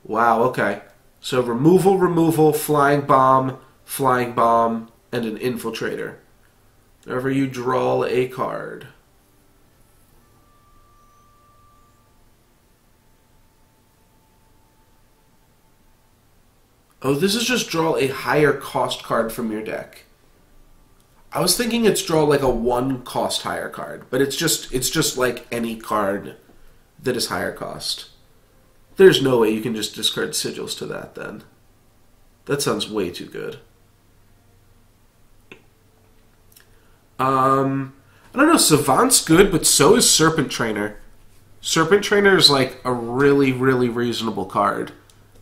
Wow, okay. So removal, Flying Bomb, and an Infiltrator. Whenever you draw a card. Oh, this is just draw a higher cost card from your deck. I was thinking it's draw like a 1 cost higher card, but it's just like any card that is higher cost. There's no way you can just discard sigils to that then. That sounds way too good. I don't know, Savant's good, but so is Serpent Trainer. Serpent Trainer is like a really, really reasonable card.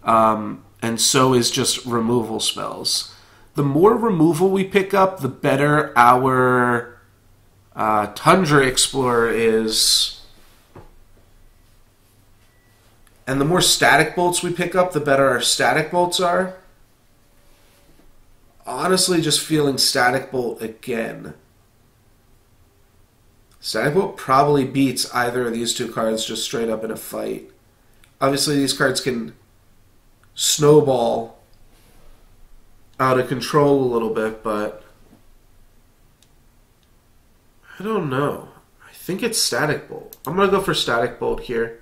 And so is just removal spells. The more removal we pick up, the better our Tundra Explorer is. And the more static bolts we pick up, the better our static bolts are. Honestly, just feeling static bolt again. Static bolt probably beats either of these two cards just straight up in a fight. Obviously, these cards can snowball out of control a little bit, but I don't know. I think it's Static Bolt. I'm going to go for Static Bolt here.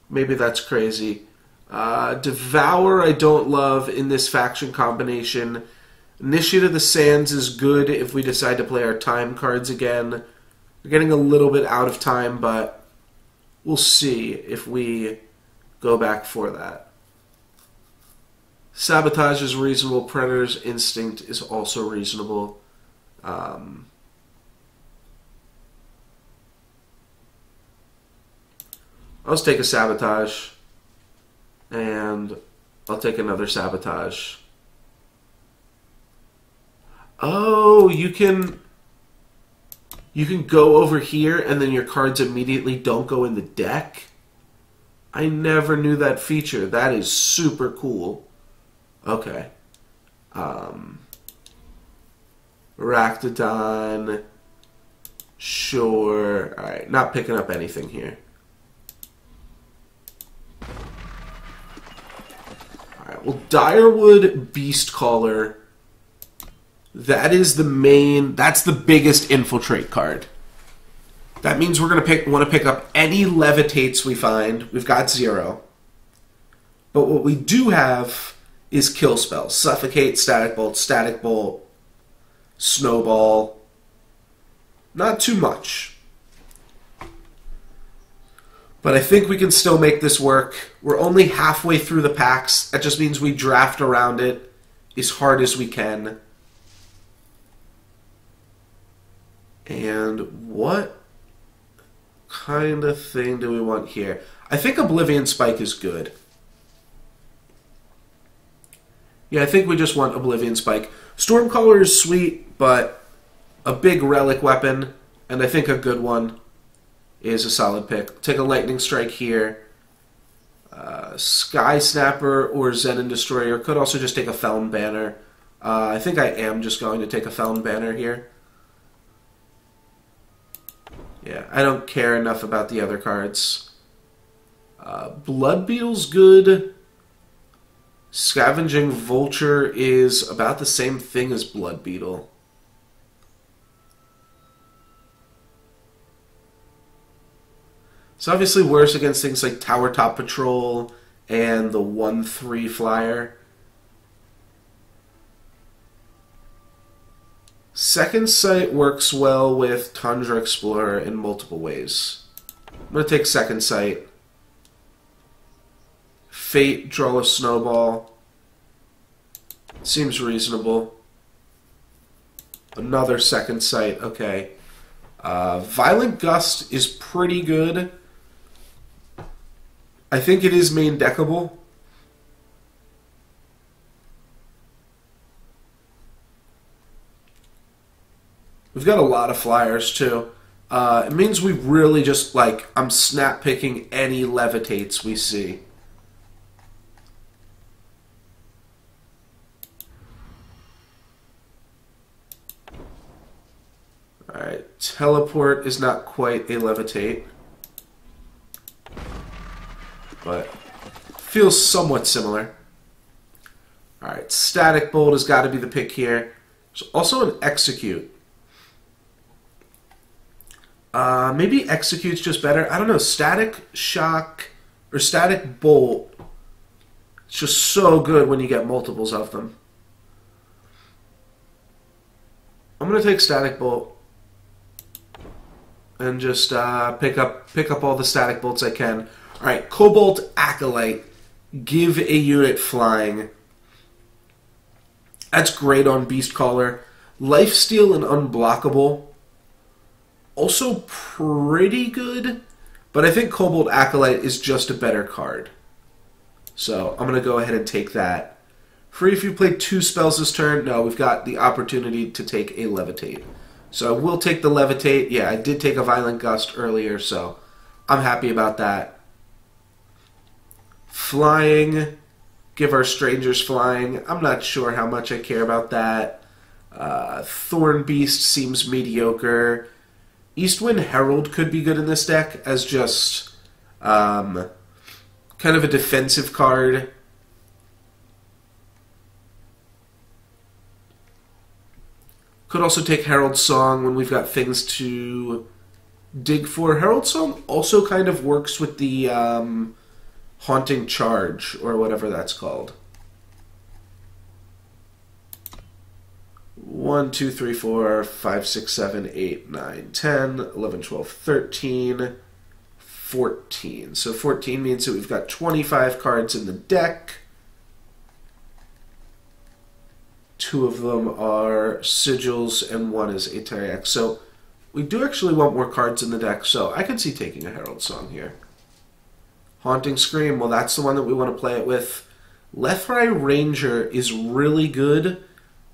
Maybe that's crazy. Devour I don't love in this faction combination. Initiate of the Sands is good if we decide to play our time cards again. We're getting a little bit out of time, but we'll see if we go back for that. Sabotage is reasonable. Predator's Instinct is also reasonable. Let's take a Sabotage. And I'll take another Sabotage. Oh, you can go over here and then your cards immediately don't go in the deck? I never knew that feature. That is super cool. Okay. Rakdodon. Sure. Alright, not picking up anything here. Alright, well, Direwood Beastcaller. That's the biggest infiltrate card. That means we're going to want to pick up any levitates we find. We've got 0. But what we do have is kill spells. Suffocate, Static Bolt, Snowball. Not too much. But I think we can still make this work. We're only halfway through the packs. That just means we draft around it as hard as we can. And what kind of thing do we want here? I think Oblivion Spike is good. Yeah, I think we just want Oblivion Spike. Stormcaller is sweet, but a big relic weapon, and I think a good one, is a solid pick. Take a Lightning Strike here. Sky Snapper or Zenon Destroyer. Could also just take a Feln Banner. I think I am just going to take a Feln Banner here. Yeah, I don't care enough about the other cards. Blood Beetle's good. Scavenging Vulture is about the same thing as Blood Beetle. It's obviously worse against things like Tower Top Patrol and the 1/3 flyer. Second Sight works well with Tundra Explorer in multiple ways. I'm going to take Second Sight. Fate, draw a Snowball. Seems reasonable. Another Second Sight, okay. Violent Gust is pretty good. I think it is main deckable. We've got a lot of flyers, too. It means we really just, I'm snap picking any levitates we see. Alright, Teleport is not quite a levitate, but feels somewhat similar. Alright, Static Bolt has got to be the pick here. There's also an Execute. Maybe Execute's just better. I don't know. Static Shock or Static Bolt It's just so good when you get multiples of them. I'm going to take Static Bolt and just pick up all the Static Bolts I can. All right, Cobalt Acolyte. Give a unit flying. That's great on Beastcaller. Lifesteal and Unblockable. Also pretty good, but I think Cobalt Acolyte is just a better card. So I'm going to go ahead and take that. Free if you play 2 spells this turn. No, we've got the opportunity to take a Levitate. So I will take the Levitate. Yeah, I did take a Violent Gust earlier, so I'm happy about that. Flying. Give our Strangers flying. I'm not sure how much I care about that. Thorn Beast seems mediocre. Eastwind Herald could be good in this deck as just kind of a defensive card. Could also take Herald Song when we've got things to dig for. Herald Song also kind of works with the Haunting Charge, or whatever that's called. 1, 2, 3, 4, 5, 6, 7, 8, 9, 10, 11, 12, 13, 14. So 14 means that we've got 25 cards in the deck. 2 of them are Sigils, and 1 is Atariax. So we do actually want more cards in the deck, so I could see taking a Herald Song here. Haunting Scream, well, that's the one that we want to play it with. Lethrai Ranger is really good,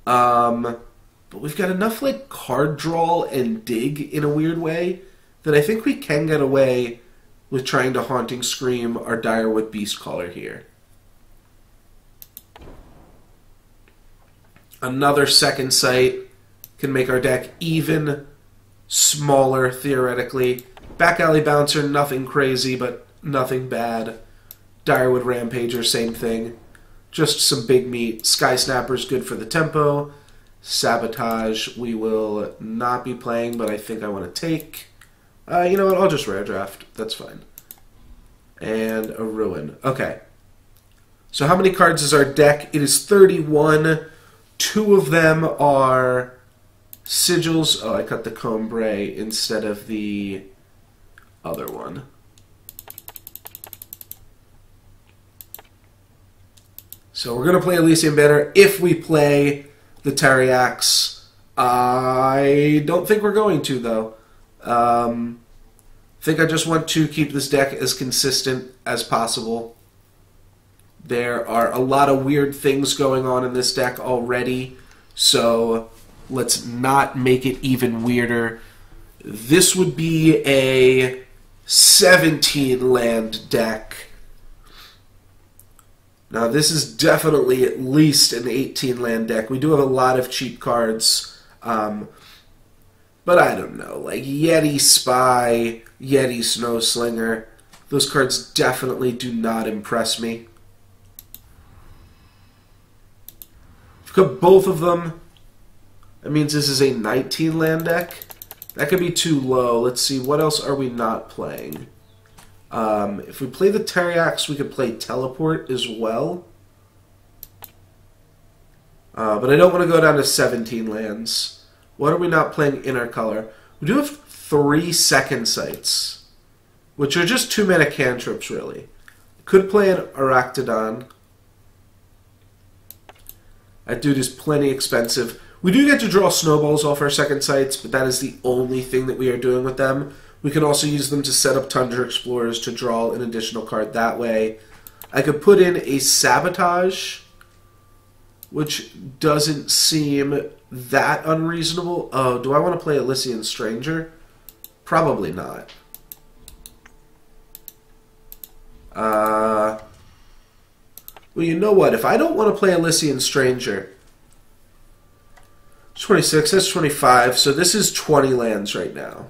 but we've got enough like card draw and dig in a weird way that I think we can get away with trying to Haunting Scream our Direwood Beastcaller here. Another Second Sight can make our deck even smaller, theoretically. Back Alley Bouncer, nothing crazy, but nothing bad. Direwood Rampager, same thing. Just some big meat. Sky Snapper's good for the tempo. Sabotage we will not be playing, but I think I want to take. You know what? I'll just Rare Draft. That's fine. And a Ruin. Okay. So how many cards is our deck? It is 31. 2 of them are Sigils. Oh, I cut the Combray instead of the other one. So we're going to play Elysian Banner if we play the Teriax. I don't think we're going to, though. I think I just want to keep this deck as consistent as possible. There are a lot of weird things going on in this deck already, so let's not make it even weirder. This would be a 17-land deck. Now, this is definitely at least an 18-land deck. We do have a lot of cheap cards, but I don't know, like Yeti Spy, Yeti Snowslinger. Those cards definitely do not impress me. If we got both of them, that means this is a 19-land deck. That could be too low. Let's see, what else are we not playing? If we play the Teriax, we could play Teleport as well. But I don't want to go down to 17 lands. What are we not playing in our color? We do have 3 Second Sights, which are just 2-mana cantrips, really. Could play an Aractodon. That dude is plenty expensive. We do get to draw snowballs off our Second Sights, but that is the only thing that we are doing with them. We can also use them to set up Tundra Explorers to draw an additional card that way. I could put in a Sabotage, which doesn't seem that unreasonable. Oh, do I want to play Elysian Stranger? Probably not. Well, you know what? If I don't want to play Elysian Stranger, 26, that's 25, so this is 20 lands right now.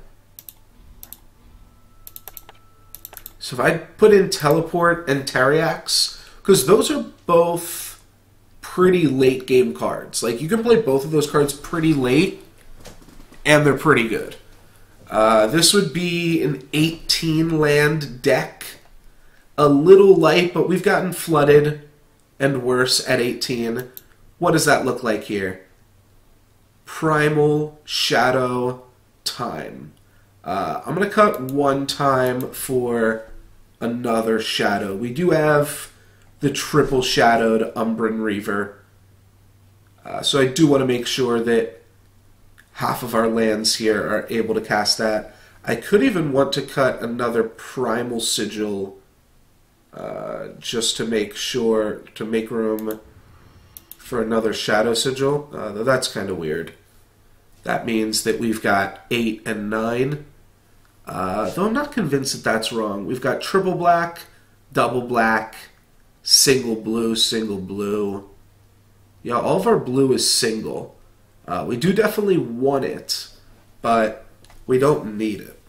So if I put in Teleport and Teriax, because those are both pretty late game cards. Like, you can play both of those cards pretty late, and they're pretty good. This would be an 18-land deck. A little light, but we've gotten flooded. and worse at 18. What does that look like here? Primal, Shadow, Time. I'm going to cut 1 time for another Shadow. We do have the triple shadowed Umbran Reaver. So I do want to make sure that half of our lands here are able to cast that. I could even want to cut another Primal Sigil just to make sure, to make room for another Shadow Sigil. Though that's kind of weird. That means that we've got 8 and 9. Though I'm not convinced that that's wrong. We've got triple black, double black, single blue, single blue. Yeah, all of our blue is single. We do definitely want it, but we don't need it.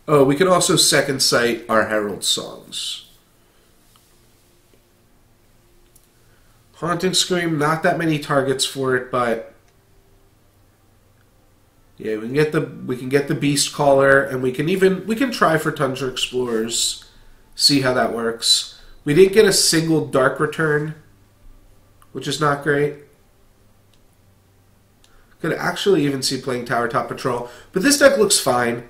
Oh, we can also second sight our Herald Songs. Haunting Scream, not that many targets for it, but yeah, we can get the Beast Caller, and we can try for Tundra Explorers, see how that works. We didn't get a single Dark Return, which is not great. Could actually even see playing Tower Top Patrol, but this deck looks fine.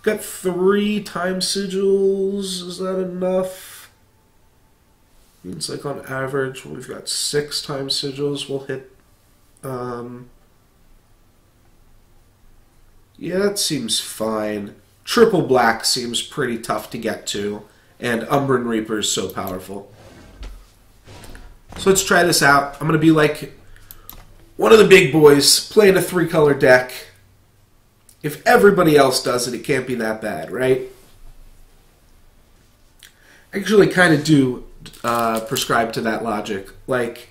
Got 3 Time Sigils. Is that enough? Means like on average, we've got 6 Time Sigils. We'll hit. Yeah, that seems fine. Triple black seems pretty tough to get to, and Umbran Reaper is so powerful. So let's try this out. I'm going to be like one of the big boys playing a 3-color deck. If everybody else does it, it can't be that bad, right? I actually kind of do prescribe to that logic. Like,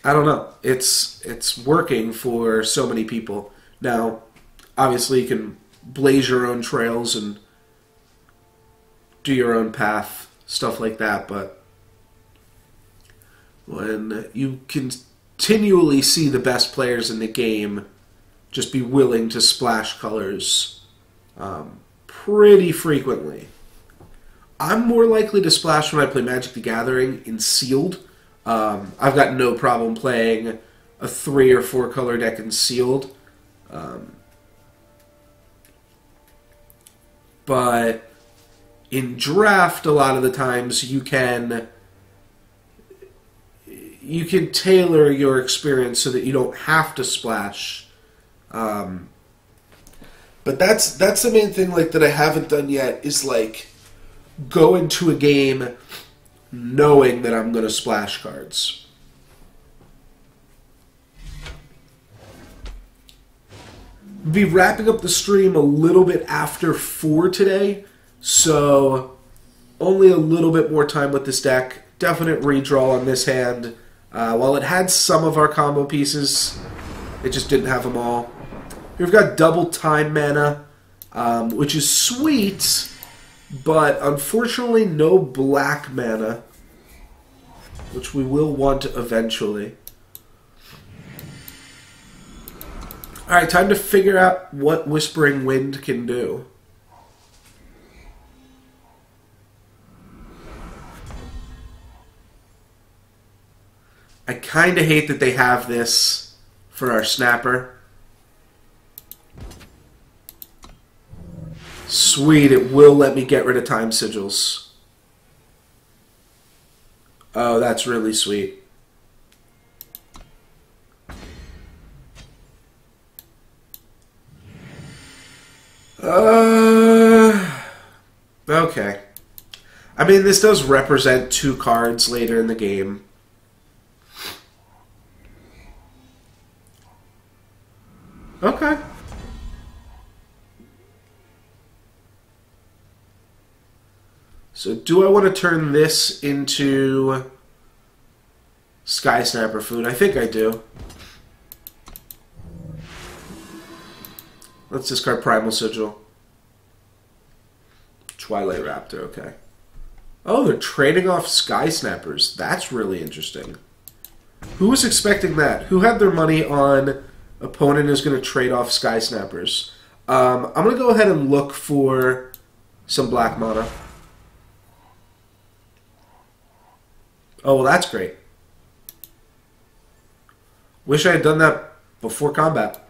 I don't know. It's working for so many people. Now, obviously you can blaze your own trails and do your own path, stuff like that, but when you continually see the best players in the game just be willing to splash colors pretty frequently. I'm more likely to splash when I play Magic the Gathering in Sealed. I've got no problem playing a 3 or 4 color deck in Sealed. But in Draft, a lot of the times you can tailor your experience so that you don't have to splash. But that's the main thing like that I haven't done yet is like go into a game knowing that I'm going to splash cards. Be wrapping up the stream a little bit after 4 today, so only a little bit more time with this deck. Definite redraw on this hand. While it had some of our combo pieces, it just didn't have them all. We've got double time mana, which is sweet, but unfortunately no black mana, which we will want eventually. Alright, time to figure out what Whispering Wind can do. I kind of hate that they have this for our Snapper. Sweet, it will let me get rid of Time Sigils. Oh, that's really sweet. Okay. I mean, this does represent 2 cards later in the game. Okay. So do I want to turn this into Sky Snapper food? I think I do. Let's discard Primal Sigil. Twilight Raptor, okay. Oh, they're trading off Sky Snappers. That's really interesting. Who was expecting that? Who had their money on opponent is going to trade off Sky Snappers? I'm going to go ahead and look for some black mana. Oh, well, that's great. Wish I had done that before combat.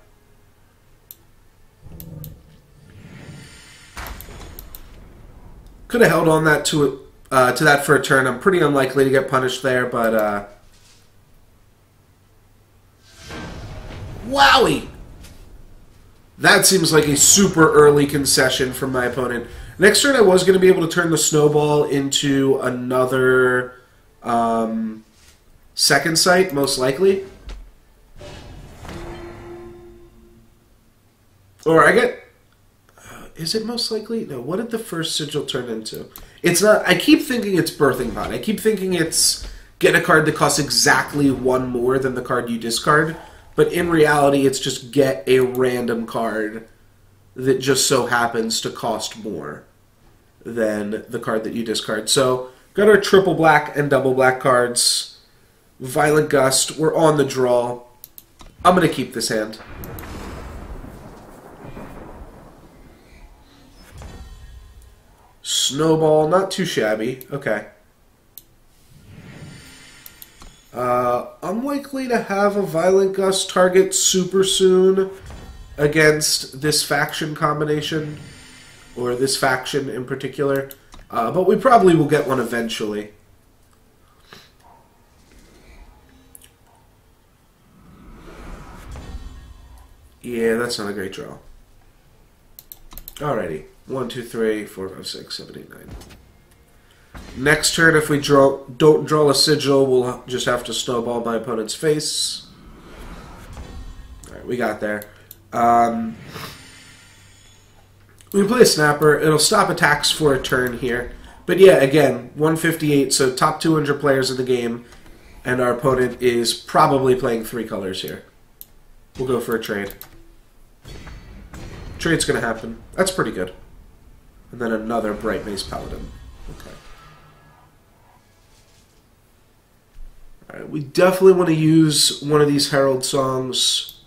Could have held on that to that for a turn. I'm pretty unlikely to get punished there, but wowie! That seems like a super early concession from my opponent. Next turn I was going to be able to turn the snowball into another second sight, most likely. Or I get... is it most likely? No, what did the first sigil turn into? It's not... I keep thinking it's Birthing Pod. I keep thinking it's get a card that costs exactly one more than the card you discard. But in reality, it's just get a random card that just so happens to cost more than the card that you discard. So, got our triple black and double black cards. Violent Gust. We're on the draw. I'm going to keep this hand. Snowball. Not too shabby. Okay. Unlikely to have a Violent Gust target super soon against this faction combination, or this faction in particular, but we probably will get one eventually. Yeah, that's not a great draw. Alrighty. 1, 2, 3, 4, 5, 6, 7, 8, 9. Next turn, if we don't draw a sigil, we'll just have to snowball my opponent's face. Alright, we got there. We play a snapper. It'll stop attacks for a turn here. But yeah, again, 158, so top 200 players in the game, and our opponent is probably playing 3 colors here. We'll go for a trade. Trade's going to happen. That's pretty good. And then another Bright Mace Paladin. Okay. Alright, we definitely want to use one of these Herald songs.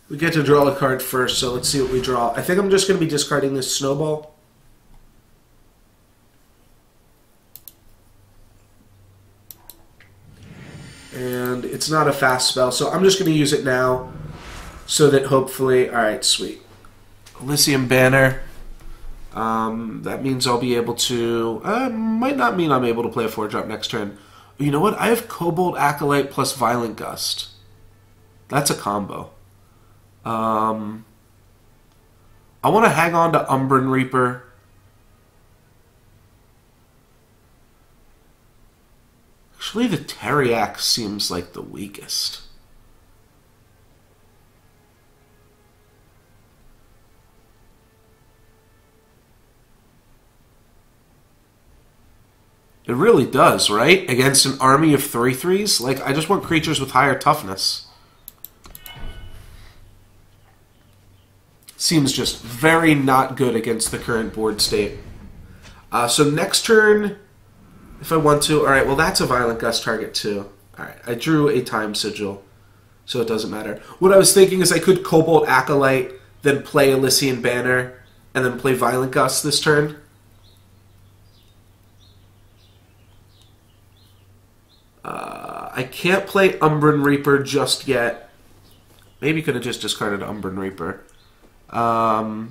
We get to draw a card first, so let's see what we draw. I think I'm just going to be discarding this Snowball. And it's not a fast spell, so I'm just going to use it now so that hopefully... Alright, sweet. Elysium Banner. That means I'll be able to... might not mean I'm able to play a 4-drop next turn. You know what? I have Cobalt Acolyte plus Violent Gust. That's a combo. I want to hang on to Umbran Reaper. Actually, the Teriak seems like the weakest. It really does, right? Against an army of 3/3s? Like, I just want creatures with higher toughness. Seems just very not good against the current board state. So next turn, if I want to... Alright, well that's a Violent Gust target too. Alright, I drew a Time Sigil, so it doesn't matter. What I was thinking is I could Cobalt Acolyte, then play Elysian Banner, and then play Violent Gust this turn. I can't play Umbran Reaper just yet. Maybe could have just discarded Umbran Reaper. I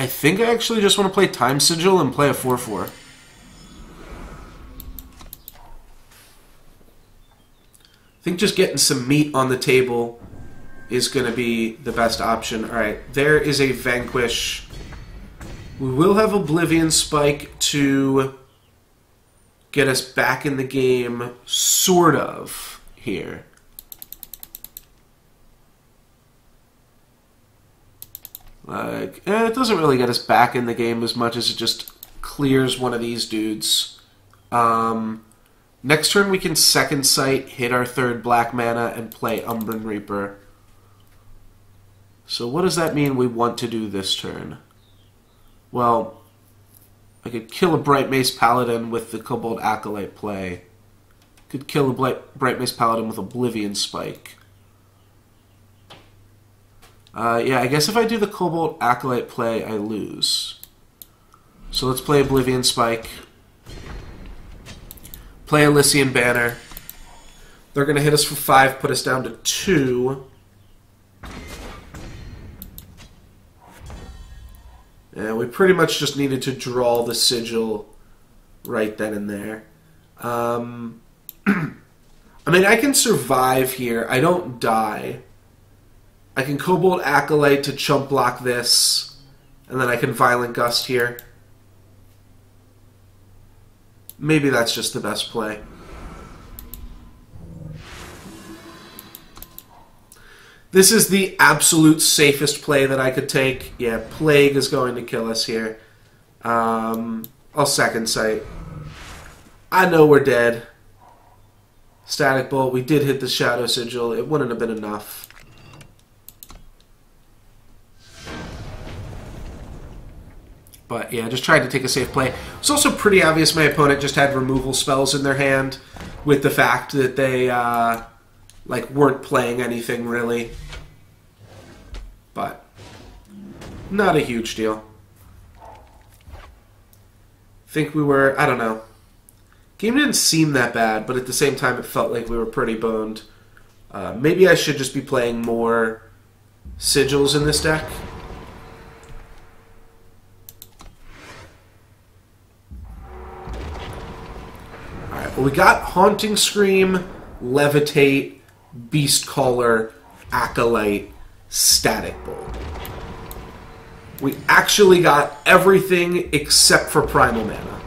think I actually just want to play Time Sigil and play a 4/4. I think just getting some meat on the table is going to be the best option. Alright, there is a Vanquish. We will have Oblivion Spike to get us back in the game, sort of, here. Like, it doesn't really get us back in the game as much as it just clears one of these dudes. Next turn we can Second Sight, hit our 3rd black mana, and play Umbran Reaper. So what does that mean we want to do this turn? Well, I could kill a Bright Mace Paladin with the Cobalt Acolyte play. Could kill a Bright Mace Paladin with Oblivion Spike. Yeah, I guess if I do the Cobalt Acolyte play, I lose. So let's play Oblivion Spike. Play Elysian Banner. They're going to hit us for 5, put us down to 2. And we pretty much just needed to draw the sigil right then and there. I mean, I can survive here. I don't die. I can Cobalt Acolyte to chump block this, and then I can Violent Gust here. Maybe that's just the best play. This is the absolute safest play that I could take. Yeah, Plague is going to kill us here. I'll Second Sight. I know we're dead. Static Bolt. We did hit the Shadow Sigil. It wouldn't have been enough. But yeah, just tried to take a safe play. It's also pretty obvious my opponent just had removal spells in their hand, with the fact that they weren't playing anything really. But not a huge deal. Think we were, I don't know. Game didn't seem that bad, but at the same time it felt like we were pretty boned. Maybe I should just be playing more sigils in this deck. Alright, well we got Haunting Scream, Levitate, Beast Caller, Acolyte, Static Bolt. We actually got everything except for Primal Mana,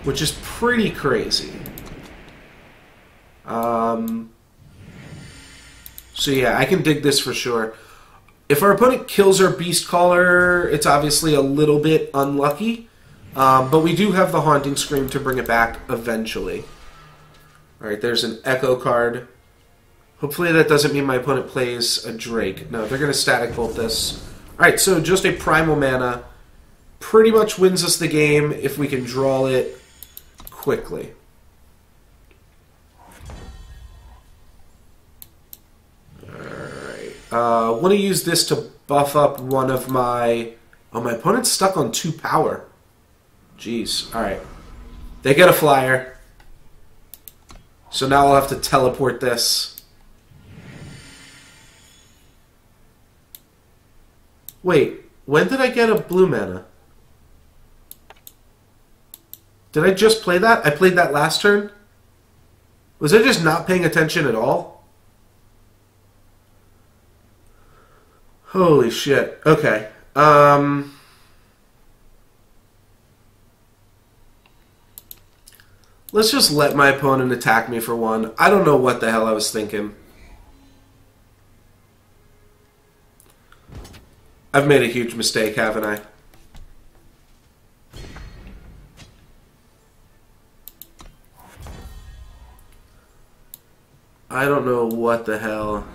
which is pretty crazy. So yeah, I can dig this for sure. If our opponent kills our Beast Caller, it's obviously a little bit unlucky, but we do have the Haunting Scream to bring it back eventually. Alright, there's an Echo card. Hopefully that doesn't mean my opponent plays a Drake. No, they're going to Static Bolt this. Alright, so just a Primal Mana pretty much wins us the game if we can draw it quickly. Alright. Want to use this to buff up one of my... Oh, my opponent's stuck on 2 power. Jeez. Alright. They get a flyer. So now I'll have to teleport this. Wait, when did I get a blue mana? Did I just play that? I played that last turn? Was I just not paying attention at all? Holy shit. Okay. Let's just let my opponent attack me for 1. I don't know what the hell I was thinking. I've made a huge mistake, haven't I? I don't know what the hell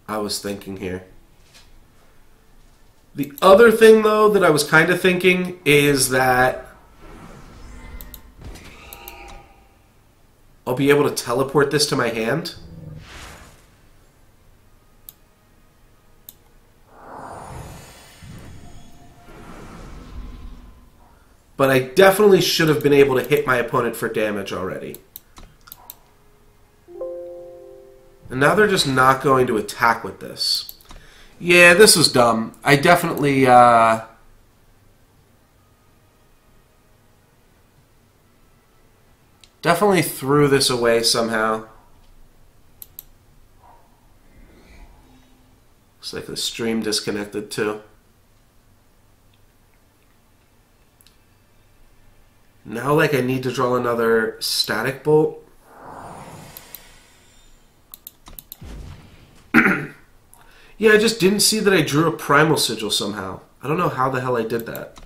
I was thinking here. The other thing, though, that I was kind of thinking is that I'll be able to teleport this to my hand. But I definitely should have been able to hit my opponent for damage already. And now they're just not going to attack with this. Yeah, this was dumb. I definitely, definitely threw this away somehow. Looks like the stream disconnected too. Now, like, I need to draw another Static Bolt. Yeah, I just didn't see that I drew a Primal Sigil somehow. I don't know how the hell I did that.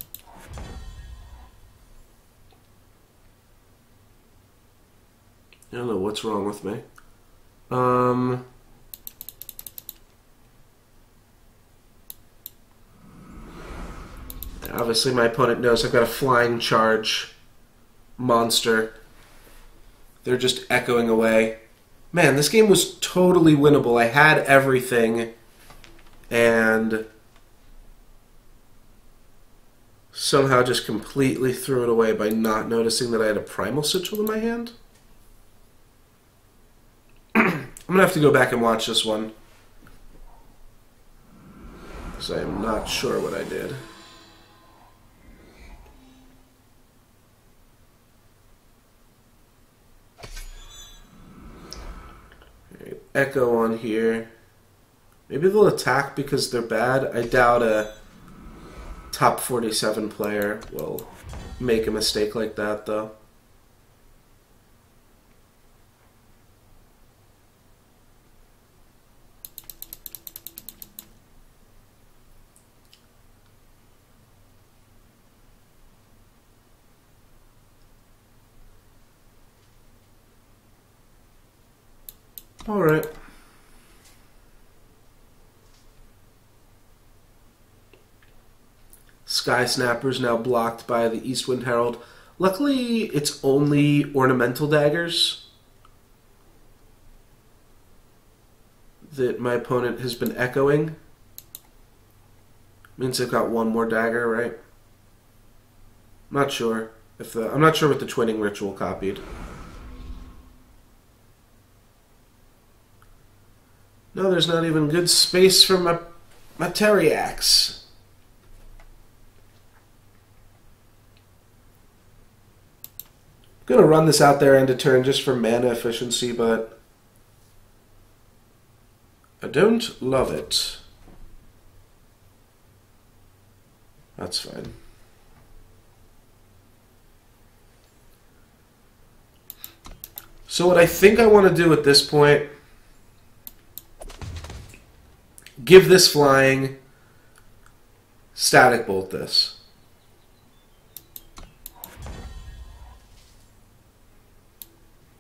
I don't know what's wrong with me. Obviously, my opponent knows I've got a Flying Charge monster. They're just echoing away. Man, this game was totally winnable. I had everything, and somehow just completely threw it away by not noticing that I had a Primal Sigil in my hand. I'm going to have to go back and watch this one, because I am not sure what I did. Right, Echo on here. Maybe they'll attack because they're bad. I doubt a top 47 player will make a mistake like that, though. All right. Sky Snapper's now blocked by the Eastwind Herald. Luckily, it's only ornamental daggers that my opponent has been echoing. Means they've got one more dagger, right? I'm not sure if I'm not sure what the Twinning Ritual copied. No, there's not even good space for my Teriax. I'm going to run this out there end of turn just for mana efficiency, but I don't love it. That's fine. So what I think I want to do at this point, give this flying, static bolt this.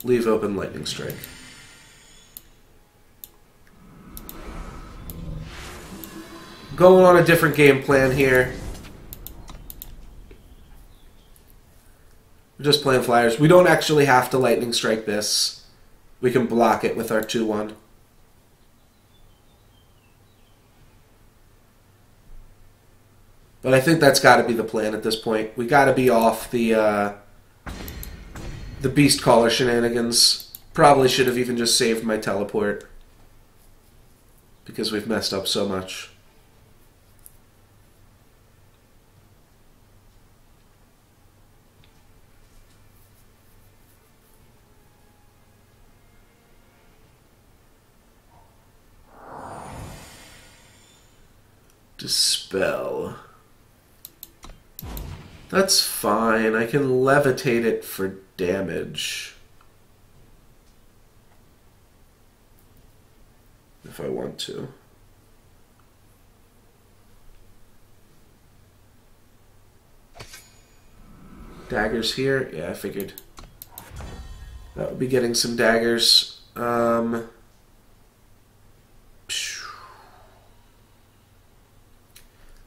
Leave open Lightning Strike. Going on a different game plan here. We're just playing flyers. We don't actually have to Lightning Strike this. We can block it with our 2/1. But I think that's got to be the plan at this point. We got to be off the Beast Caller shenanigans. Probably should have even just saved my teleport, because we've messed up so much. Dispel. That's fine. I can levitate it for damage if I want to. Daggers here? Yeah, I figured that would be getting some daggers.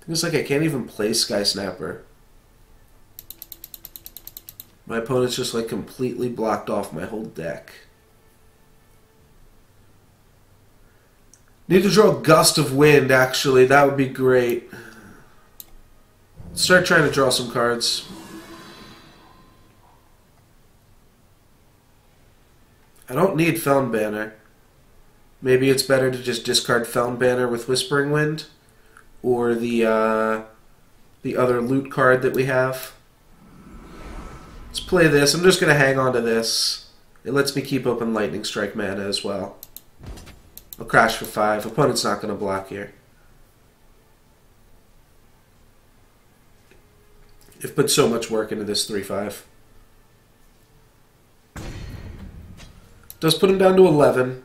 It's like I can't even play Sky Snapper. My opponent's just like completely blocked off my whole deck. Need to draw Gust of Wind, actually. That would be great. Start trying to draw some cards. I don't need Feln Banner. Maybe it's better to just discard Feln Banner with Whispering Wind, or the other loot card that we have. Let's play this. I'm just going to hang on to this. It lets me keep open Lightning Strike mana as well. I'll crash for 5. Opponent's not going to block here. I've put so much work into this 3/5. Does put him down to 11.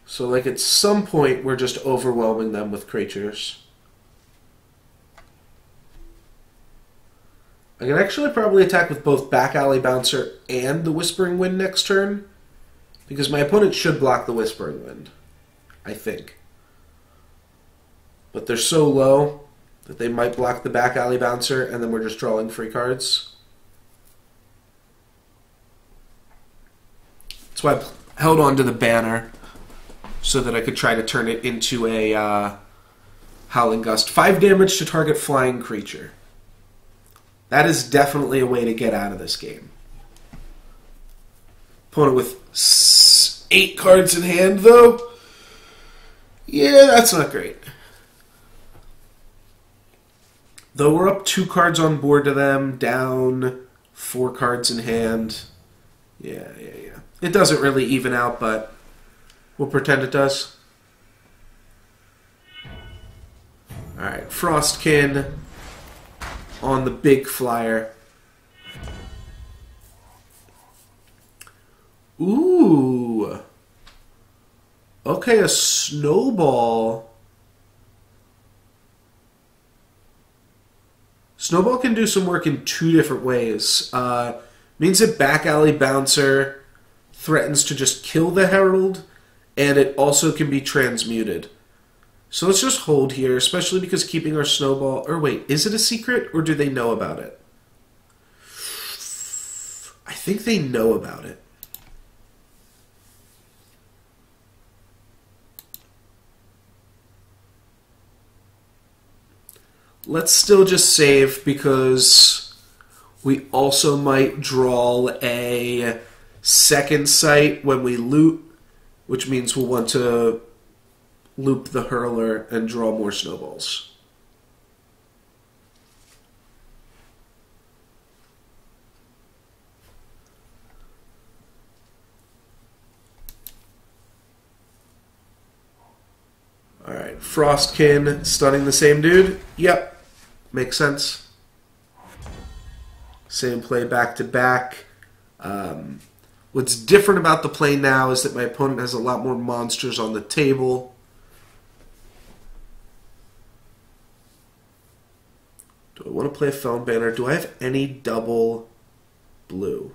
So, like, at some point, we're just overwhelming them with creatures. I can actually probably attack with both Back Alley Bouncer and the Whispering Wind next turn, because my opponent should block the Whispering Wind, I think. But they're so low that they might block the Back Alley Bouncer, and then we're just drawing free cards. That's why I held on to the banner, so that I could try to turn it into a Howling Gust. 5 damage to target flying creature. That is definitely a way to get out of this game. Opponent with 8 cards in hand, though. Yeah, that's not great. Though we're up 2 cards on board to them, down 4 cards in hand. Yeah. It doesn't really even out, but we'll pretend it does. Alright, Frostkin on the big flyer. Ooh. Okay, a Snowball. Snowball can do some work in 2 different ways. Means that Back Alley Bouncer threatens to just kill the Herald, and it also can be transmuted. So let's just hold here, especially because keeping our Snowball... Or wait, is it a secret, or do they know about it? I think they know about it. Let's still just save, because we also might draw a second sight when we loot, which means we'll want to loop the Hurler and draw more snowballs. Alright, Frostkin stunning the same dude. Yep, makes sense. Same play back to back. What's different about the play now is that my opponent has a lot more monsters on the table. Do I want to play a Felon Banner? Do I have any double blue?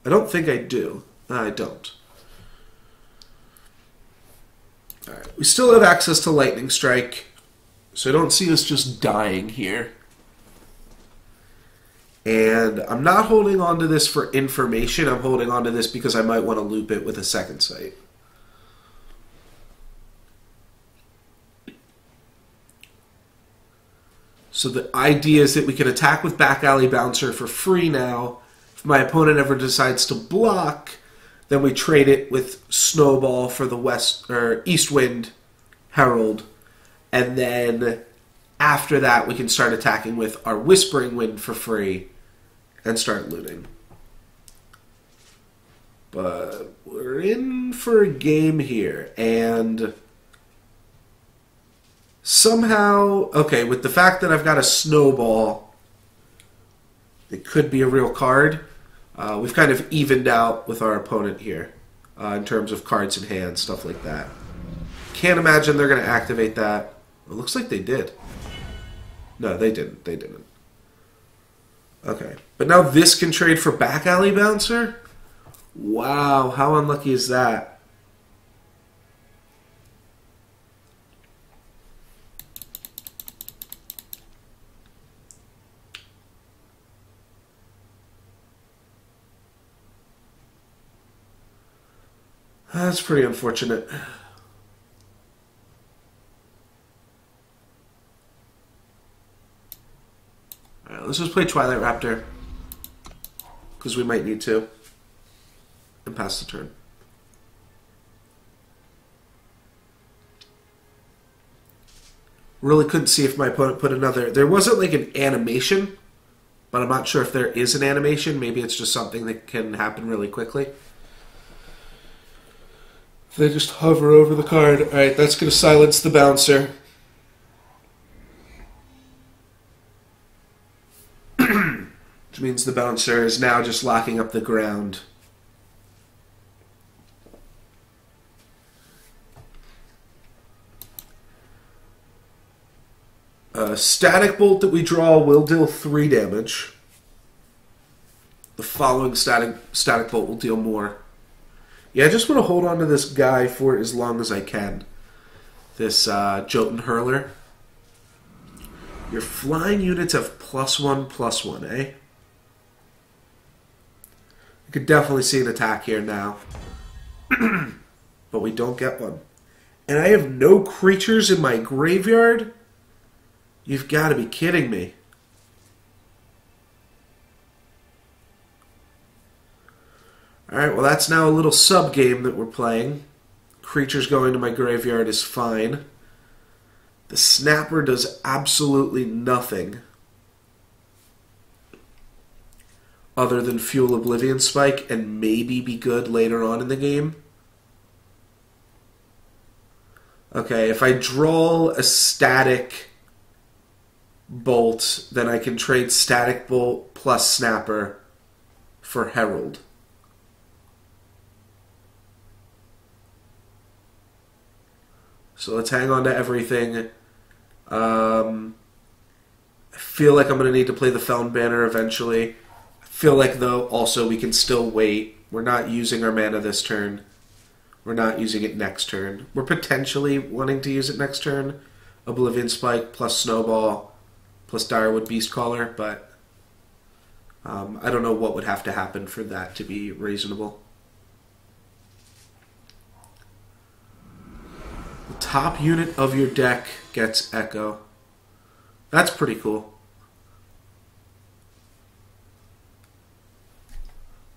I don't think I do. No, I don't. Alright, we still have access to Lightning Strike, so I don't see us just dying here. And I'm not holding on to this for information, I'm holding on to this because I might want to loop it with a second sight. So the idea is that we can attack with Back Alley Bouncer for free now. If my opponent ever decides to block, then we trade it with Snowball for the East Wind Herald. And then after that, we can start attacking with our Whispering Wind for free and start looting. But we're in for a game here. And somehow, okay, with the fact that I've got a Snowball, it could be a real card. We've kind of evened out with our opponent here in terms of cards in hand, stuff like that. Can't imagine they're going to activate that. It looks like they did. No, they didn't. They didn't. Okay. But now this can trade for Back Alley Bouncer? Wow, how unlucky is that? That's pretty unfortunate. Alright, let's just play Twilight Raptor. Because we might need to. And pass the turn. Really couldn't see if my opponent put another... There wasn't like an animation, but I'm not sure if there is an animation. Maybe it's just something that can happen really quickly. They just hover over the card. Alright, that's going to silence the Bouncer. Which means the Bouncer is now just locking up the ground. Static Bolt that we draw will deal 3 damage. The following Static Bolt will deal more. Yeah, I just want to hold on to this guy for as long as I can. This Jotun Hurler. Your flying units have +1/+1, eh? I could definitely see an attack here now. But we don't get one. And I have no creatures in my graveyard? You've got to be kidding me. Alright, well that's now a little sub-game that we're playing. Creatures going to my graveyard is fine. The Snapper does absolutely nothing other than fuel Oblivion Spike and maybe be good later on in the game. Okay, if I draw a Static Bolt, then I can trade Static Bolt plus Snapper for Herald. So let's hang on to everything. I feel like I'm going to need to play the Feln Banner eventually. I feel like, though, also we can still wait. We're not using our mana this turn. We're not using it next turn. We're potentially wanting to use it next turn. Oblivion Spike plus Snowball plus Direwood Beastcaller, but I don't know what would have to happen for that to be reasonable. The top unit of your deck gets Echo. That's pretty cool.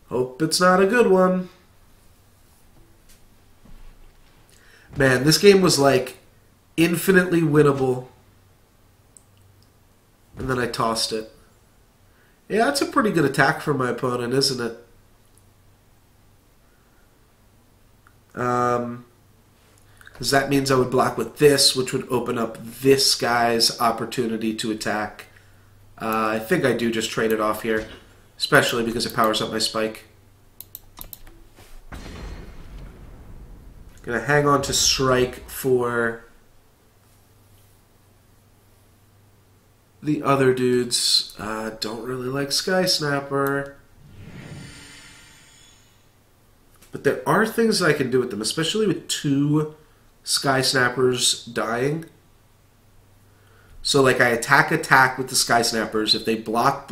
Hope it's not a good one. Man, this game was like infinitely winnable. And then I tossed it. Yeah, that's a pretty good attack from my opponent, isn't it? Because that means I would block with this, which would open up this guy's opportunity to attack. I think I do just trade it off here, especially because it powers up my spike. Gonna hang on to strike for the other dudes. Don't really like Sky Snapper. But there are things I can do with them, especially with two Sky Snappers dying. So like I attack with the Sky Snappers. If they block,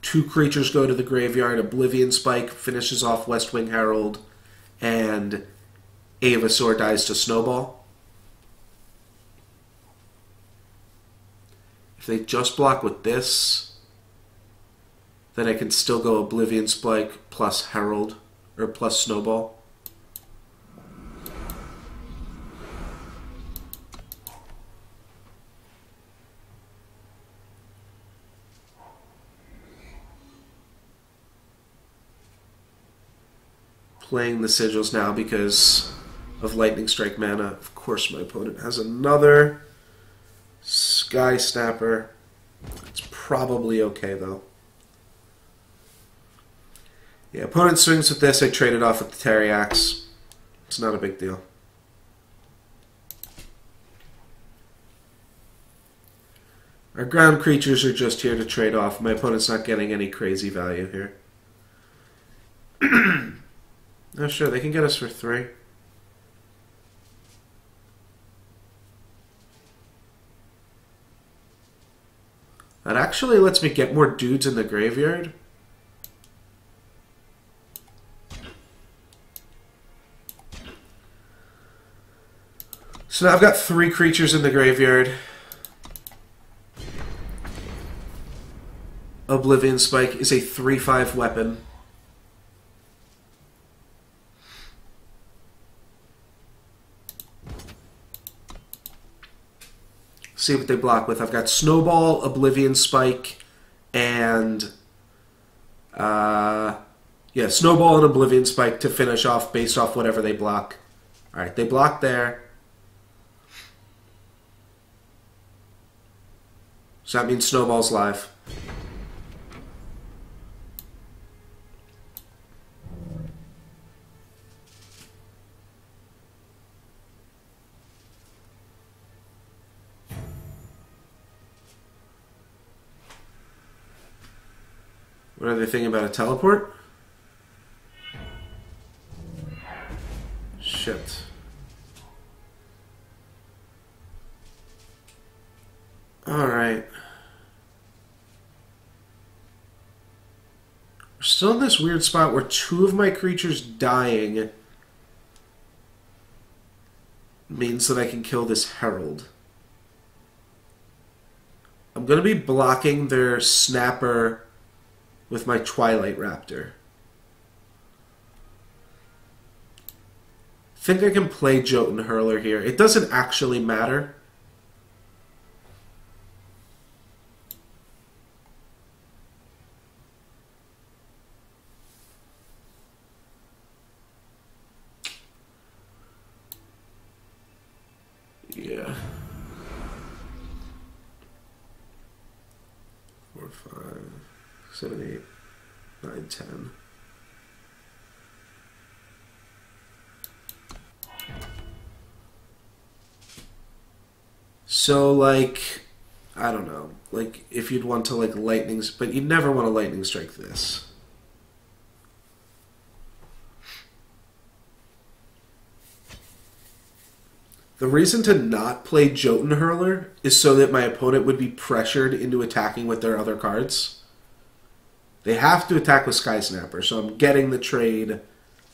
two creatures go to the graveyard. Oblivion Spike finishes off Westwing Herald, and Ivysaur dies to Snowball. If they just block with this, then I can still go Oblivion Spike plus Herald, or plus Snowball. Playing the Sigils now because of Lightning Strike mana. Of course my opponent has another Sky Snapper. It's probably okay though. Yeah, opponent swings with this, I trade it off with the Teriax. It's not a big deal. Our ground creatures are just here to trade off. My opponent's not getting any crazy value here. Oh, sure, they can get us for 3. That actually lets me get more dudes in the graveyard. So now I've got 3 creatures in the graveyard. Oblivion Spike is a 3/5 weapon. See what they block with. I've got Snowball, Oblivion Spike, and Snowball and Oblivion Spike to finish off based off whatever they block. Alright, they block there. So that means Snowball's live. What are they thinking about a teleport? Shit. Alright. We're still in this weird spot where 2 of my creatures dying means that I can kill this Herald. going to be blocking their Snapper with my Twilight Raptor. I think I can play Jotun Hurler here. It doesn't actually matter. Yeah. 4, 5, 7, 8, 9, 10. So, like, I don't know. Like, if you'd want to, like, but you'd never want to lightning strike this. The reason to not play Jotun Hurler is so that my opponent would be pressured into attacking with their other cards. They have to attack with Sky Snapper, so I'm getting the trade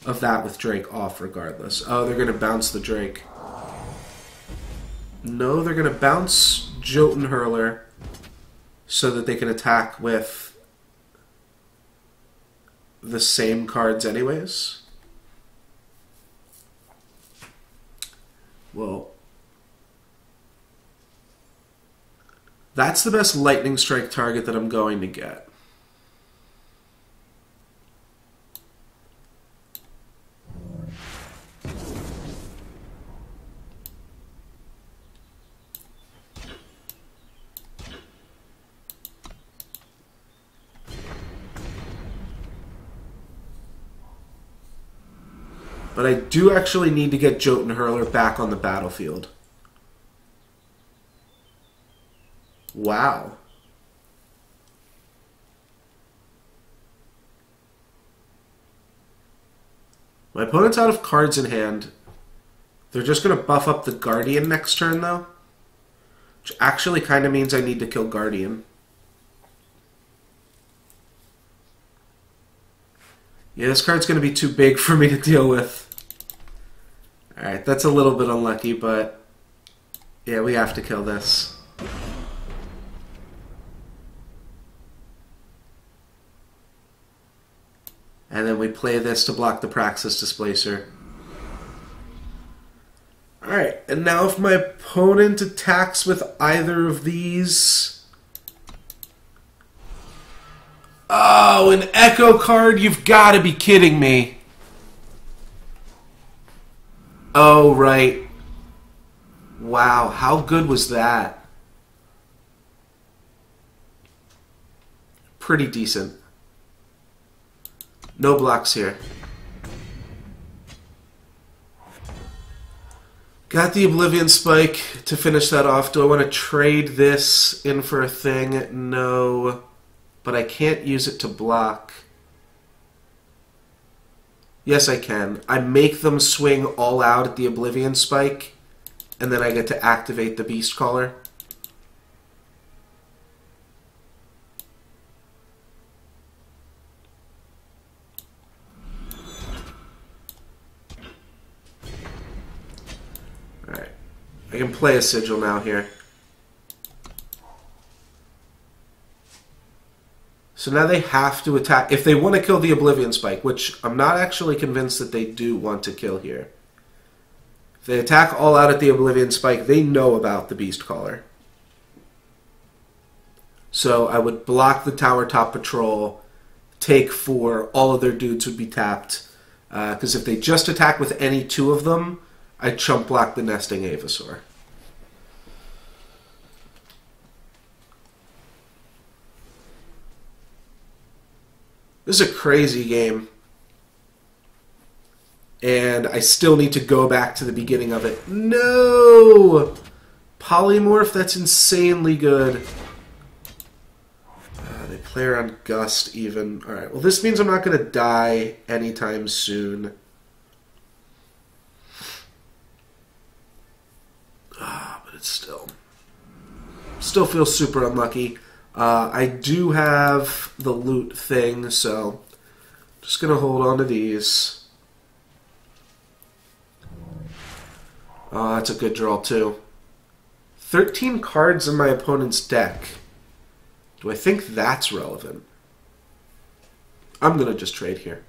of that with Drake off regardless. Oh, they're going to bounce the Drake. No, they're going to bounce Jotun Hurler so that they can attack with the same cards anyways. Well, that's the best lightning strike target that I'm going to get. But I do actually need to get Jotun Hurler back on the battlefield. Wow. My opponent's out of cards in hand. They're just going to buff up the Guardian next turn, though. Which actually kind of means I need to kill Guardian. Yeah, this card's going to be too big for me to deal with. Alright, that's a little bit unlucky, but yeah, we have to kill this. And then we play this to block the Praxis Displacer. Alright, and now if my opponent attacks with either of these... Oh, an Echo card? You've got to be kidding me. Oh, right. Wow, how good was that? Pretty decent. No blocks here. Got the Oblivion Spike to finish that off. Do I want to trade this in for a thing? No. But I can't use it to block. Yes, I can. I make them swing all out at the Oblivion Spike, and then I get to activate the Beast Caller. Alright. I can play a Sigil now here. So now they have to attack. If they want to kill the Oblivion Spike, which I'm not actually convinced that they do want to kill here. If they attack all out at the Oblivion Spike, they know about the Beast Caller. So I would block the Tower Top Patrol, take 4, all of their dudes would be tapped. Because if they just attack with any 2 of them, I chump block the Nesting Avasaur. This is a crazy game. And I still need to go back to the beginning of it. No! Polymorph, that's insanely good. They play around Gust even. Alright, well this means I'm not going to die anytime soon. But it's still feels super unlucky. I do have the loot thing, so just going to hold on to these. Oh, that's a good draw, too. 13 cards in my opponent's deck. Do I think that's relevant? I'm going to just trade here.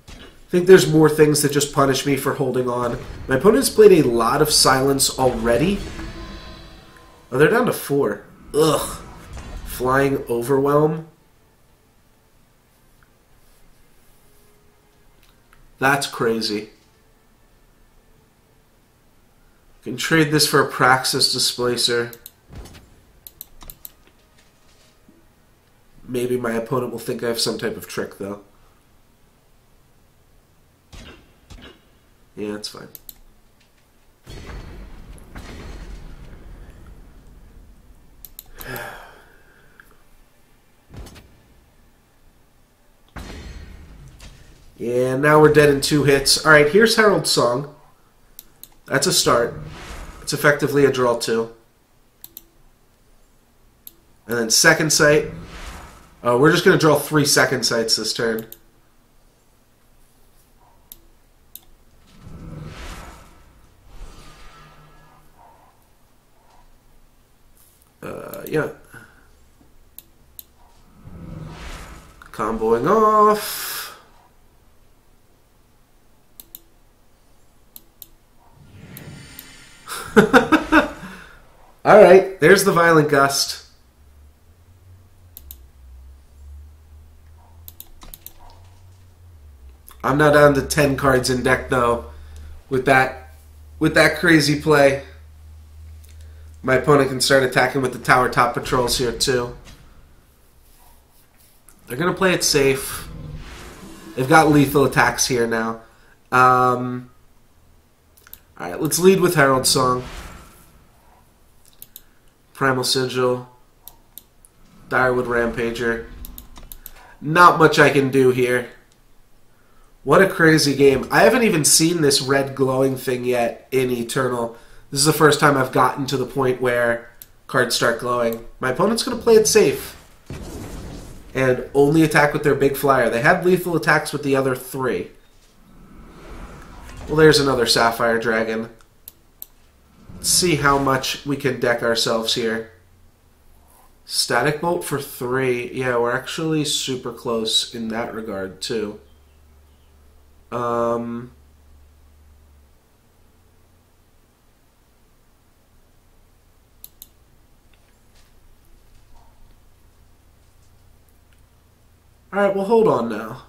I think there's more things that just punish me for holding on. My opponent's played a lot of silence already. Oh, they're down to 4. Ugh. Flying Overwhelm. That's crazy. Can trade this for a Praxis Displacer. Maybe my opponent will think I have some type of trick, though. Yeah, that's fine. Yeah, now we're dead in 2 hits. Alright, here's Herald's Song. That's a start. It's effectively a draw 2. And then Second Sight. Oh, we're just going to draw 3 Second Sights this turn. Yeah. Comboing off. Alright, there's the Violent Gust. I'm now down to 10 cards in deck, though, with that crazy play. My opponent can start attacking with the Tower Top Patrols here, too. They're going to play it safe. They've got lethal attacks here now. Alright, let's lead with Herald's Song. Primal Sigil. Direwood Rampager. Not much I can do here. What a crazy game. I haven't even seen this red glowing thing yet in Eternal. This is the first time I've gotten to the point where cards start glowing. My opponent's going to play it safe and only attack with their big flyer. They have lethal attacks with the other 3. Well, there's another Sapphire Dragon. Let's see how much we can deck ourselves here. Static Bolt for 3. Yeah, we're actually super close in that regard, too. Alright, well, hold on now.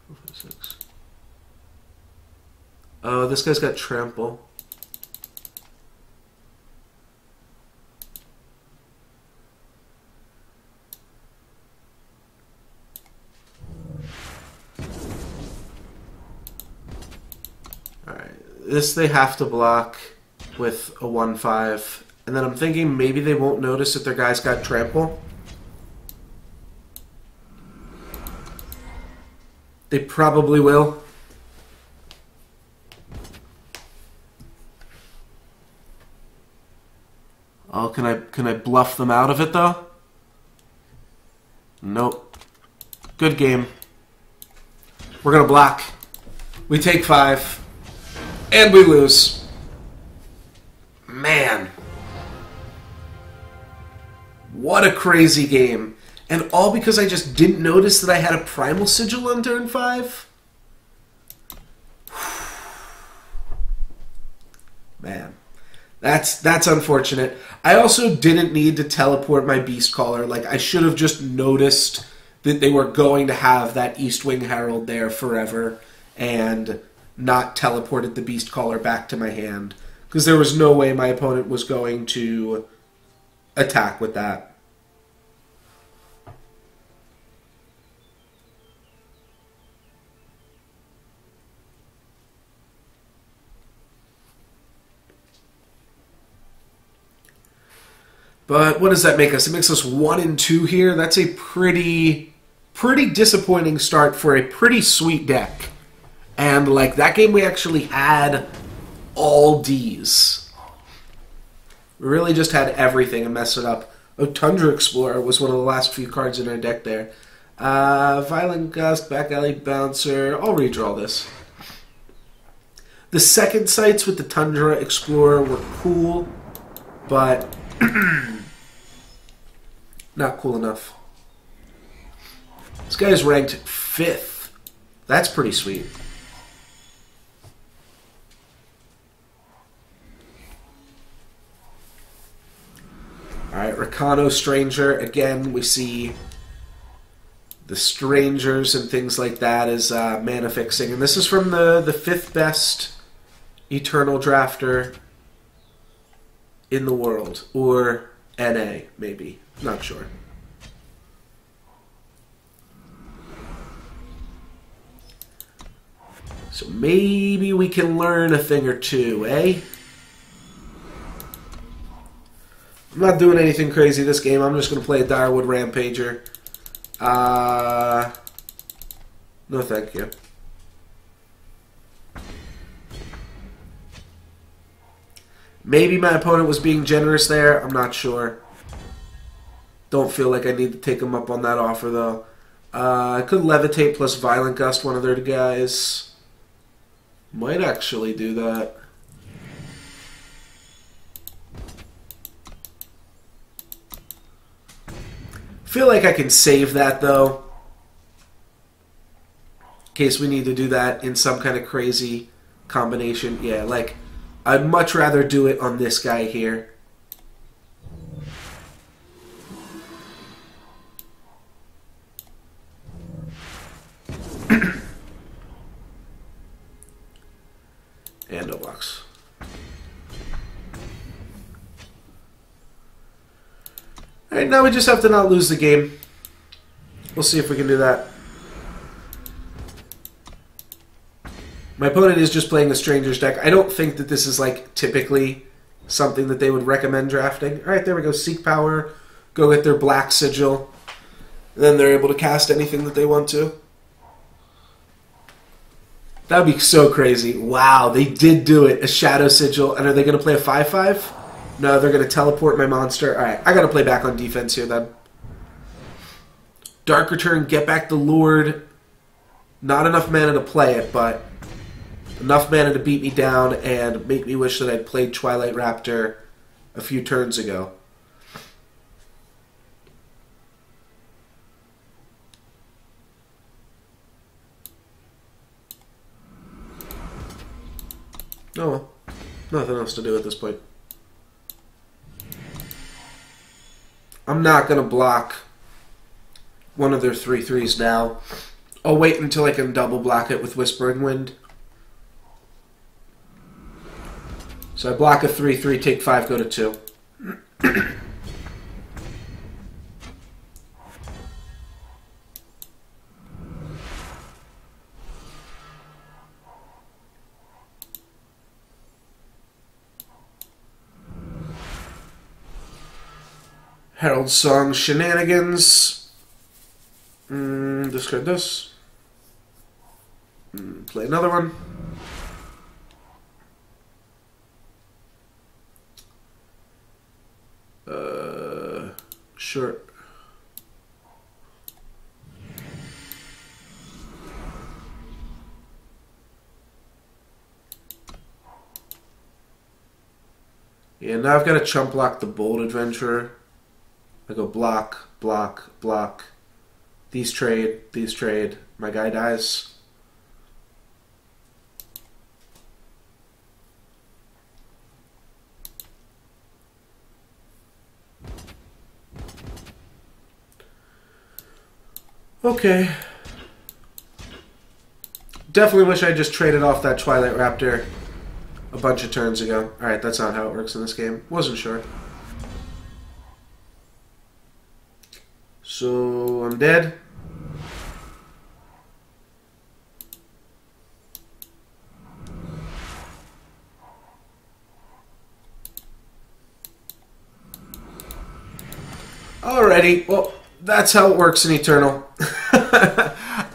4, 5, 6. Oh, this guy's got Trample. Alright, this they have to block with a 1/5. And then I'm thinking maybe they won't notice that their guy's got Trample. They probably will. Oh, can I bluff them out of it though? Nope. Good game. We're gonna block. We take 5. And we lose. Man. What a crazy game. And all because I just didn't notice that I had a Primal Sigil on turn 5? Man. That's unfortunate. I also didn't need to teleport my Beast Caller. Like, I should have just noticed that they were going to have that Eastwing Herald there forever and not teleported the Beast Caller back to my hand. Because there was no way my opponent was going to attack with that. But what does that make us? It makes us 1-2 here. That's a pretty disappointing start for a pretty sweet deck. And like that game we actually had all Ds. We really just had everything and messed it up. Oh, Tundra Explorer was one of the last few cards in our deck there. Violent Gust, Back Alley Bouncer. I'll redraw this. The second sites with the Tundra Explorer were cool, but not cool enough. This guy's ranked 5th. That's pretty sweet. Alright, Rakano Stranger. Again, we see the Strangers and things like that as mana fixing. And this is from the 5th best Eternal Drafter in the world. Or NA, maybe. Not sure. So maybe we can learn a thing or two, eh? I'm not doing anything crazy this game. I'm just going to play a Direwood Rampager. No thank you. Maybe my opponent was being generous there. I'm not sure. Don't feel like I need to take him up on that offer, though. I could Levitate plus Violent Gust one of their guys. Might actually do that. Feel like I can save that, though. In case we need to do that in some kind of crazy combination. Yeah, like, I'd much rather do it on this guy here. And no blocks. Alright, now we just have to not lose the game. We'll see if we can do that. My opponent is just playing the Strangers deck. I don't think that this is, like, typically something that they would recommend drafting. Alright, there we go. Seek Power. Go get their Black Sigil. And then they're able to cast anything that they want to. That would be so crazy. Wow, they did do it. A Shadow Sigil. And are they going to play a 5/5? No, they're going to teleport my monster. Alright, I got to play back on defense here then. Dark Return, get back the Lord. Not enough mana to play it, but enough mana to beat me down and make me wish that I'd played Twilight Raptor a few turns ago. Oh well. Nothing else to do at this point. I'm not going to block one of their 3/3s now. I'll wait until I can double block it with Whispering Wind. So I block a 3/3, take 5, go to 2. Herald Song Shenanigans. Discard this. Play another one. Sure. Yeah, now I've got to chump block the Bold Adventurer. I go block, block, block. These trade, my guy dies. Okay. Definitely wish I just traded off that Twilight Raptor a bunch of turns ago. Alright, that's not how it works in this game. Wasn't sure. So, I'm dead. Alrighty, well, that's how it works in Eternal.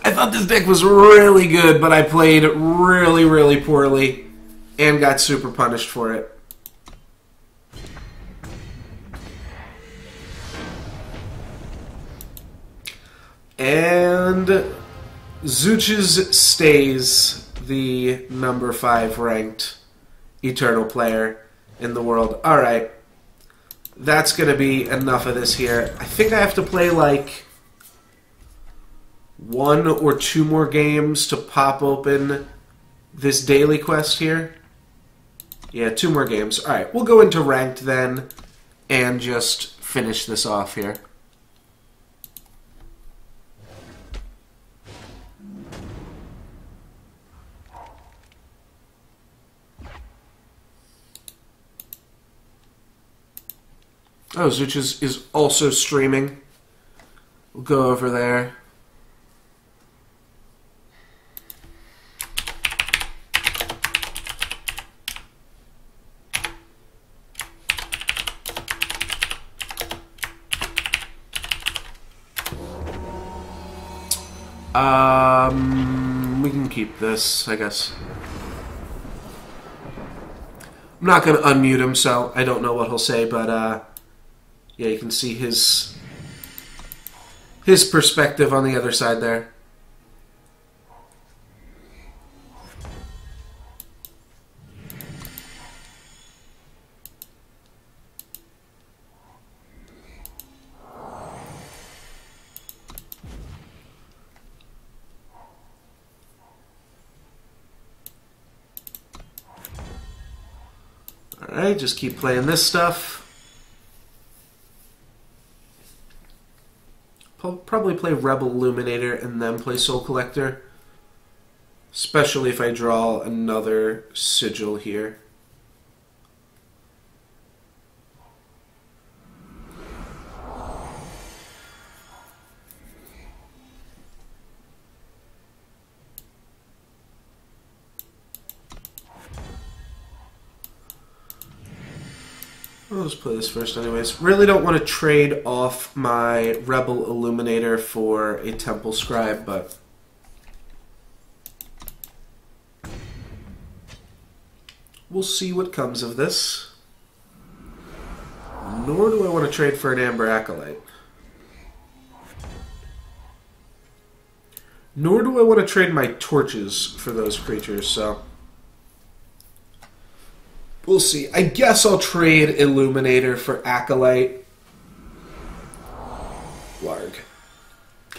I thought this deck was really good, but I played really, really poorly and got super punished for it. And Zooches stays the number 5 ranked Eternal player in the world. Alright. That's going to be enough of this here. I think I have to play like 1 or 2 more games to pop open this daily quest here. Yeah, 2 more games. Alright, we'll go into ranked then and just finish this off here. Oh, Zuch is also streaming. We'll go over there. We can keep this, I guess. I'm not going to unmute him, so I don't know what he'll say, but yeah, you can see his perspective on the other side there. Alright, just keep playing this stuff. Probably play Rebel Illuminator and then play Soul Collector. Especially if I draw another Sigil here. I'll just play this first anyways. Really don't want to trade off my Rebel Illuminator for a Temple Scribe, but we'll see what comes of this. Nor do I want to trade for an Amber Acolyte. Nor do I want to trade my torches for those creatures, so we'll see. I guess I'll trade Illuminator for Acolyte. Larg.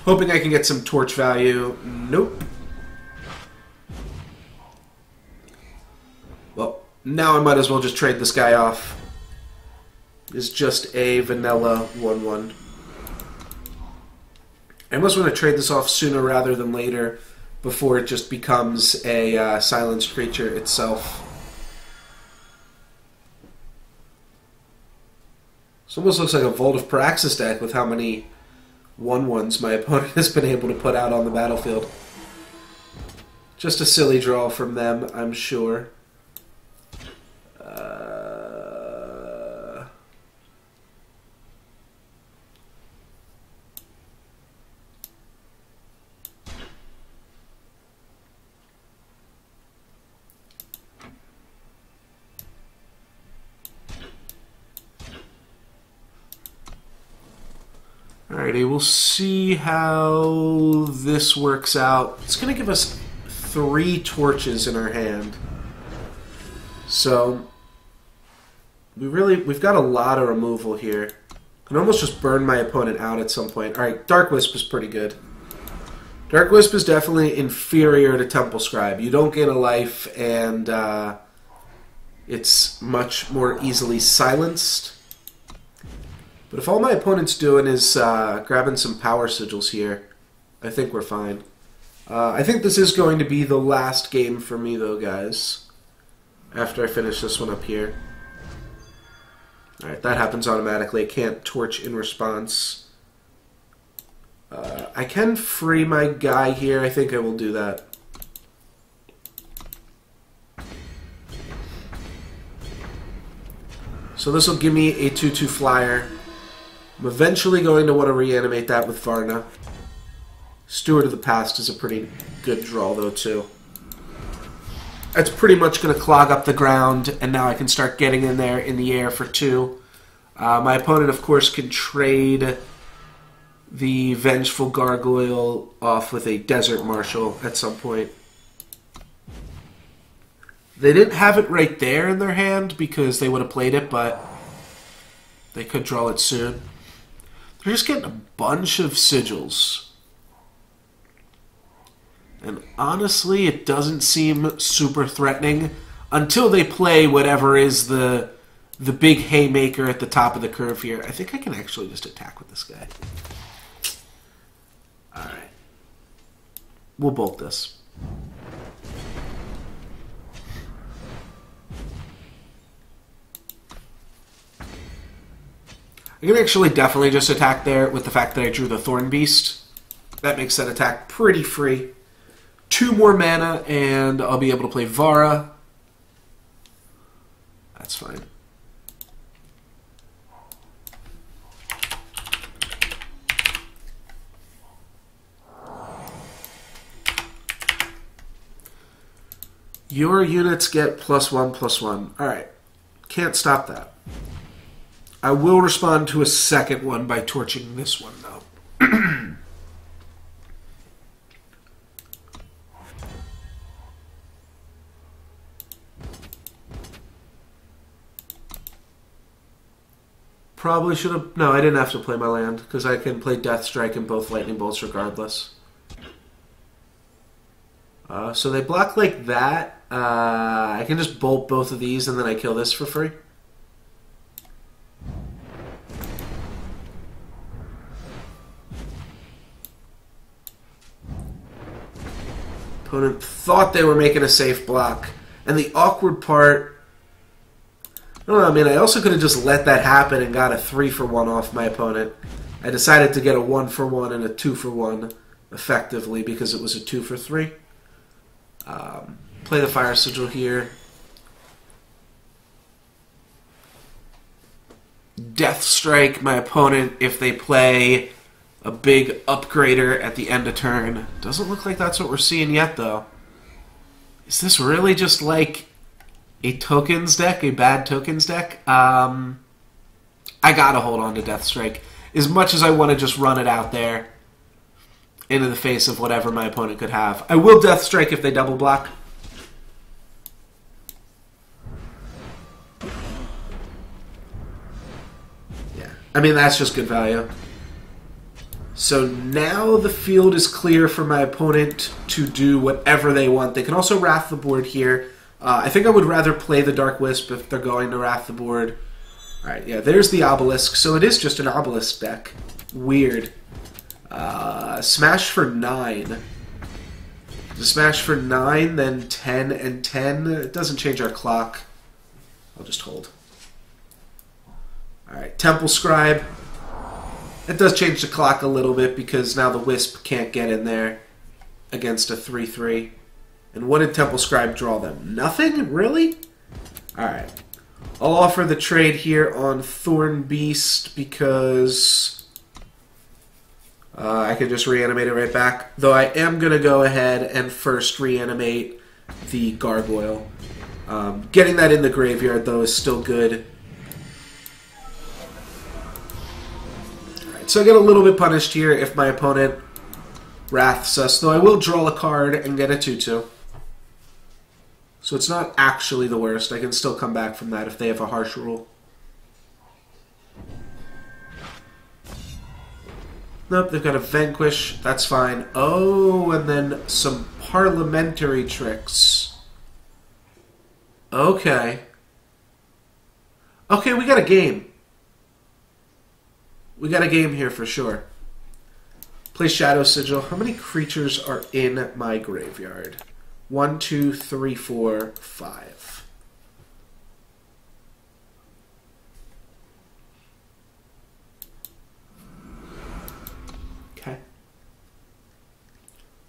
Hoping I can get some torch value. Nope. Well, now I might as well just trade this guy off. It's just a vanilla 1/1. I almost want to trade this off sooner rather than later before it just becomes a silenced creature itself. This almost looks like a Vault of Praxis deck with how many 1/1s my opponent has been able to put out on the battlefield. Just a silly draw from them, I'm sure. Alrighty, we'll see how this works out. It's going to give us 3 torches in our hand. So, we've got a lot of removal here. Can almost just burn my opponent out at some point. Alright, Dark Wisp is pretty good. Dark Wisp is definitely inferior to Temple Scribe. You don't gain a life, and it's much more easily silenced. But if all my opponent's doing is grabbing some power sigils here, I think we're fine. I think this is going to be the last game for me, though, guys. After I finish this one up here. Alright, that happens automatically. I can't torch in response. I can free my guy here. I think I will do that. So this will give me a 2/2 flyer. I'm eventually going to want to reanimate that with Varna. Steward of the Past is a pretty good draw, though, too. That's pretty much going to clog up the ground, and now I can start getting in there in the air for 2. My opponent, of course, can trade the Vengeful Gargoyle off with a Desert Marshal at some point. They didn't have it right there in their hand because they would have played it, but they could draw it soon. They're just getting a bunch of sigils. And honestly, it doesn't seem super threatening until they play whatever is the big haymaker at the top of the curve here. I think I can actually just attack with this guy. Alright. We'll bolt this. I can actually definitely just attack there with the fact that I drew the Thorn Beast. That makes that attack pretty free. 2 more mana, and I'll be able to play Vara. That's fine. Your units get +1/+1. Alright. Can't stop that. I will respond to a second one by torching this one, though. Probably should have... No, I didn't have to play my land, because I can play Death Strike and both Lightning Bolts regardless. So they block like that. I can just bolt both of these and then I kill this for free. Opponent thought they were making a safe block. And the awkward part... I don't know, I mean, I also could have just let that happen and got a 3-for-1 off my opponent. I decided to get a 1-for-1 and a 2-for-1 effectively because it was a 2-for-3. Play the Fire Sigil here. Death Strike my opponent if they play a big upgrader at the end of turn. Doesn't look like that's what we're seeing yet, though. Is this really just like a tokens deck, a bad tokens deck? I gotta hold on to Death Strike. As much as I want to just run it out there into the face of whatever my opponent could have. I will Death Strike if they double block. Yeah, I mean, that's just good value. So now the field is clear for my opponent to do whatever they want. They can also Wrath the board here. I think I would rather play the Dark Wisp if they're going to Wrath the board. Alright, yeah, there's the Obelisk. So it is just an Obelisk deck. Weird. Smash for 9. To smash for 9, then 10 and 10. It doesn't change our clock. I'll just hold. Alright, Temple Scribe. It does change the clock a little bit because now the Wisp can't get in there against a 3-3. And what did Temple Scribe draw them? Nothing? Really? Alright. I'll offer the trade here on Thorn Beast because I can just reanimate it right back. Though I am going to go ahead and first reanimate the Gargoyle. Getting that in the graveyard, though, is still good. Alright, so I get a little bit punished here if my opponent Wraths us, though I will draw a card and get a 2-2. So it's not actually the worst. I can still come back from that if they have a harsh rule. Nope, they've got a Vanquish. That's fine. Oh, and then some Parliamentary Tricks. Okay. Okay, we got a game. We got a game here for sure. Play Shadow Sigil. How many creatures are in my graveyard? 1, 2, 3, 4, 5. Okay.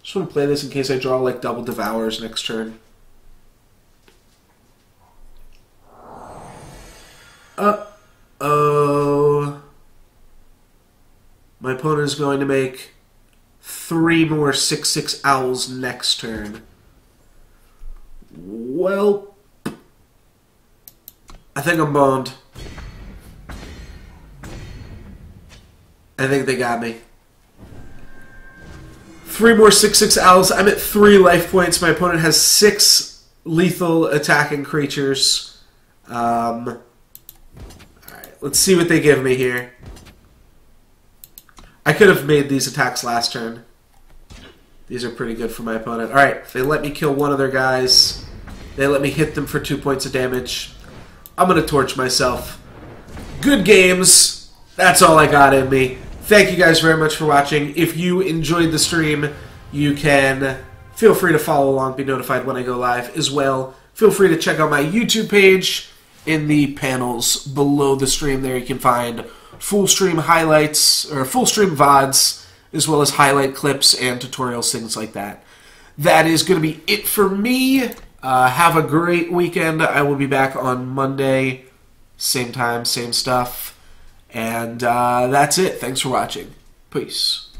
Just want to play this in case I draw like double Devours next turn. Uh-oh. My opponent is going to make 3 more 6/6 owls next turn. Well, I think I'm boned. I think they got me. 3 more 6/6 owls. I'm at 3 life points. My opponent has 6 lethal attacking creatures. Alright, let's see what they give me here. I could have made these attacks last turn. These are pretty good for my opponent. Alright, if they let me kill one of their guys, they let me hit them for 2 points of damage, I'm going to torch myself. Good games. That's all I got in me. Thank you guys very much for watching. If you enjoyed the stream, you can feel free to follow along, be notified when I go live as well. Feel free to check out my YouTube page. In the panels below the stream there, you can find full stream highlights, or full stream VODs, as well as highlight clips and tutorials, things like that. That is going to be it for me. Have a great weekend. I will be back on Monday. Same time, same stuff. And that's it. Thanks for watching. Peace.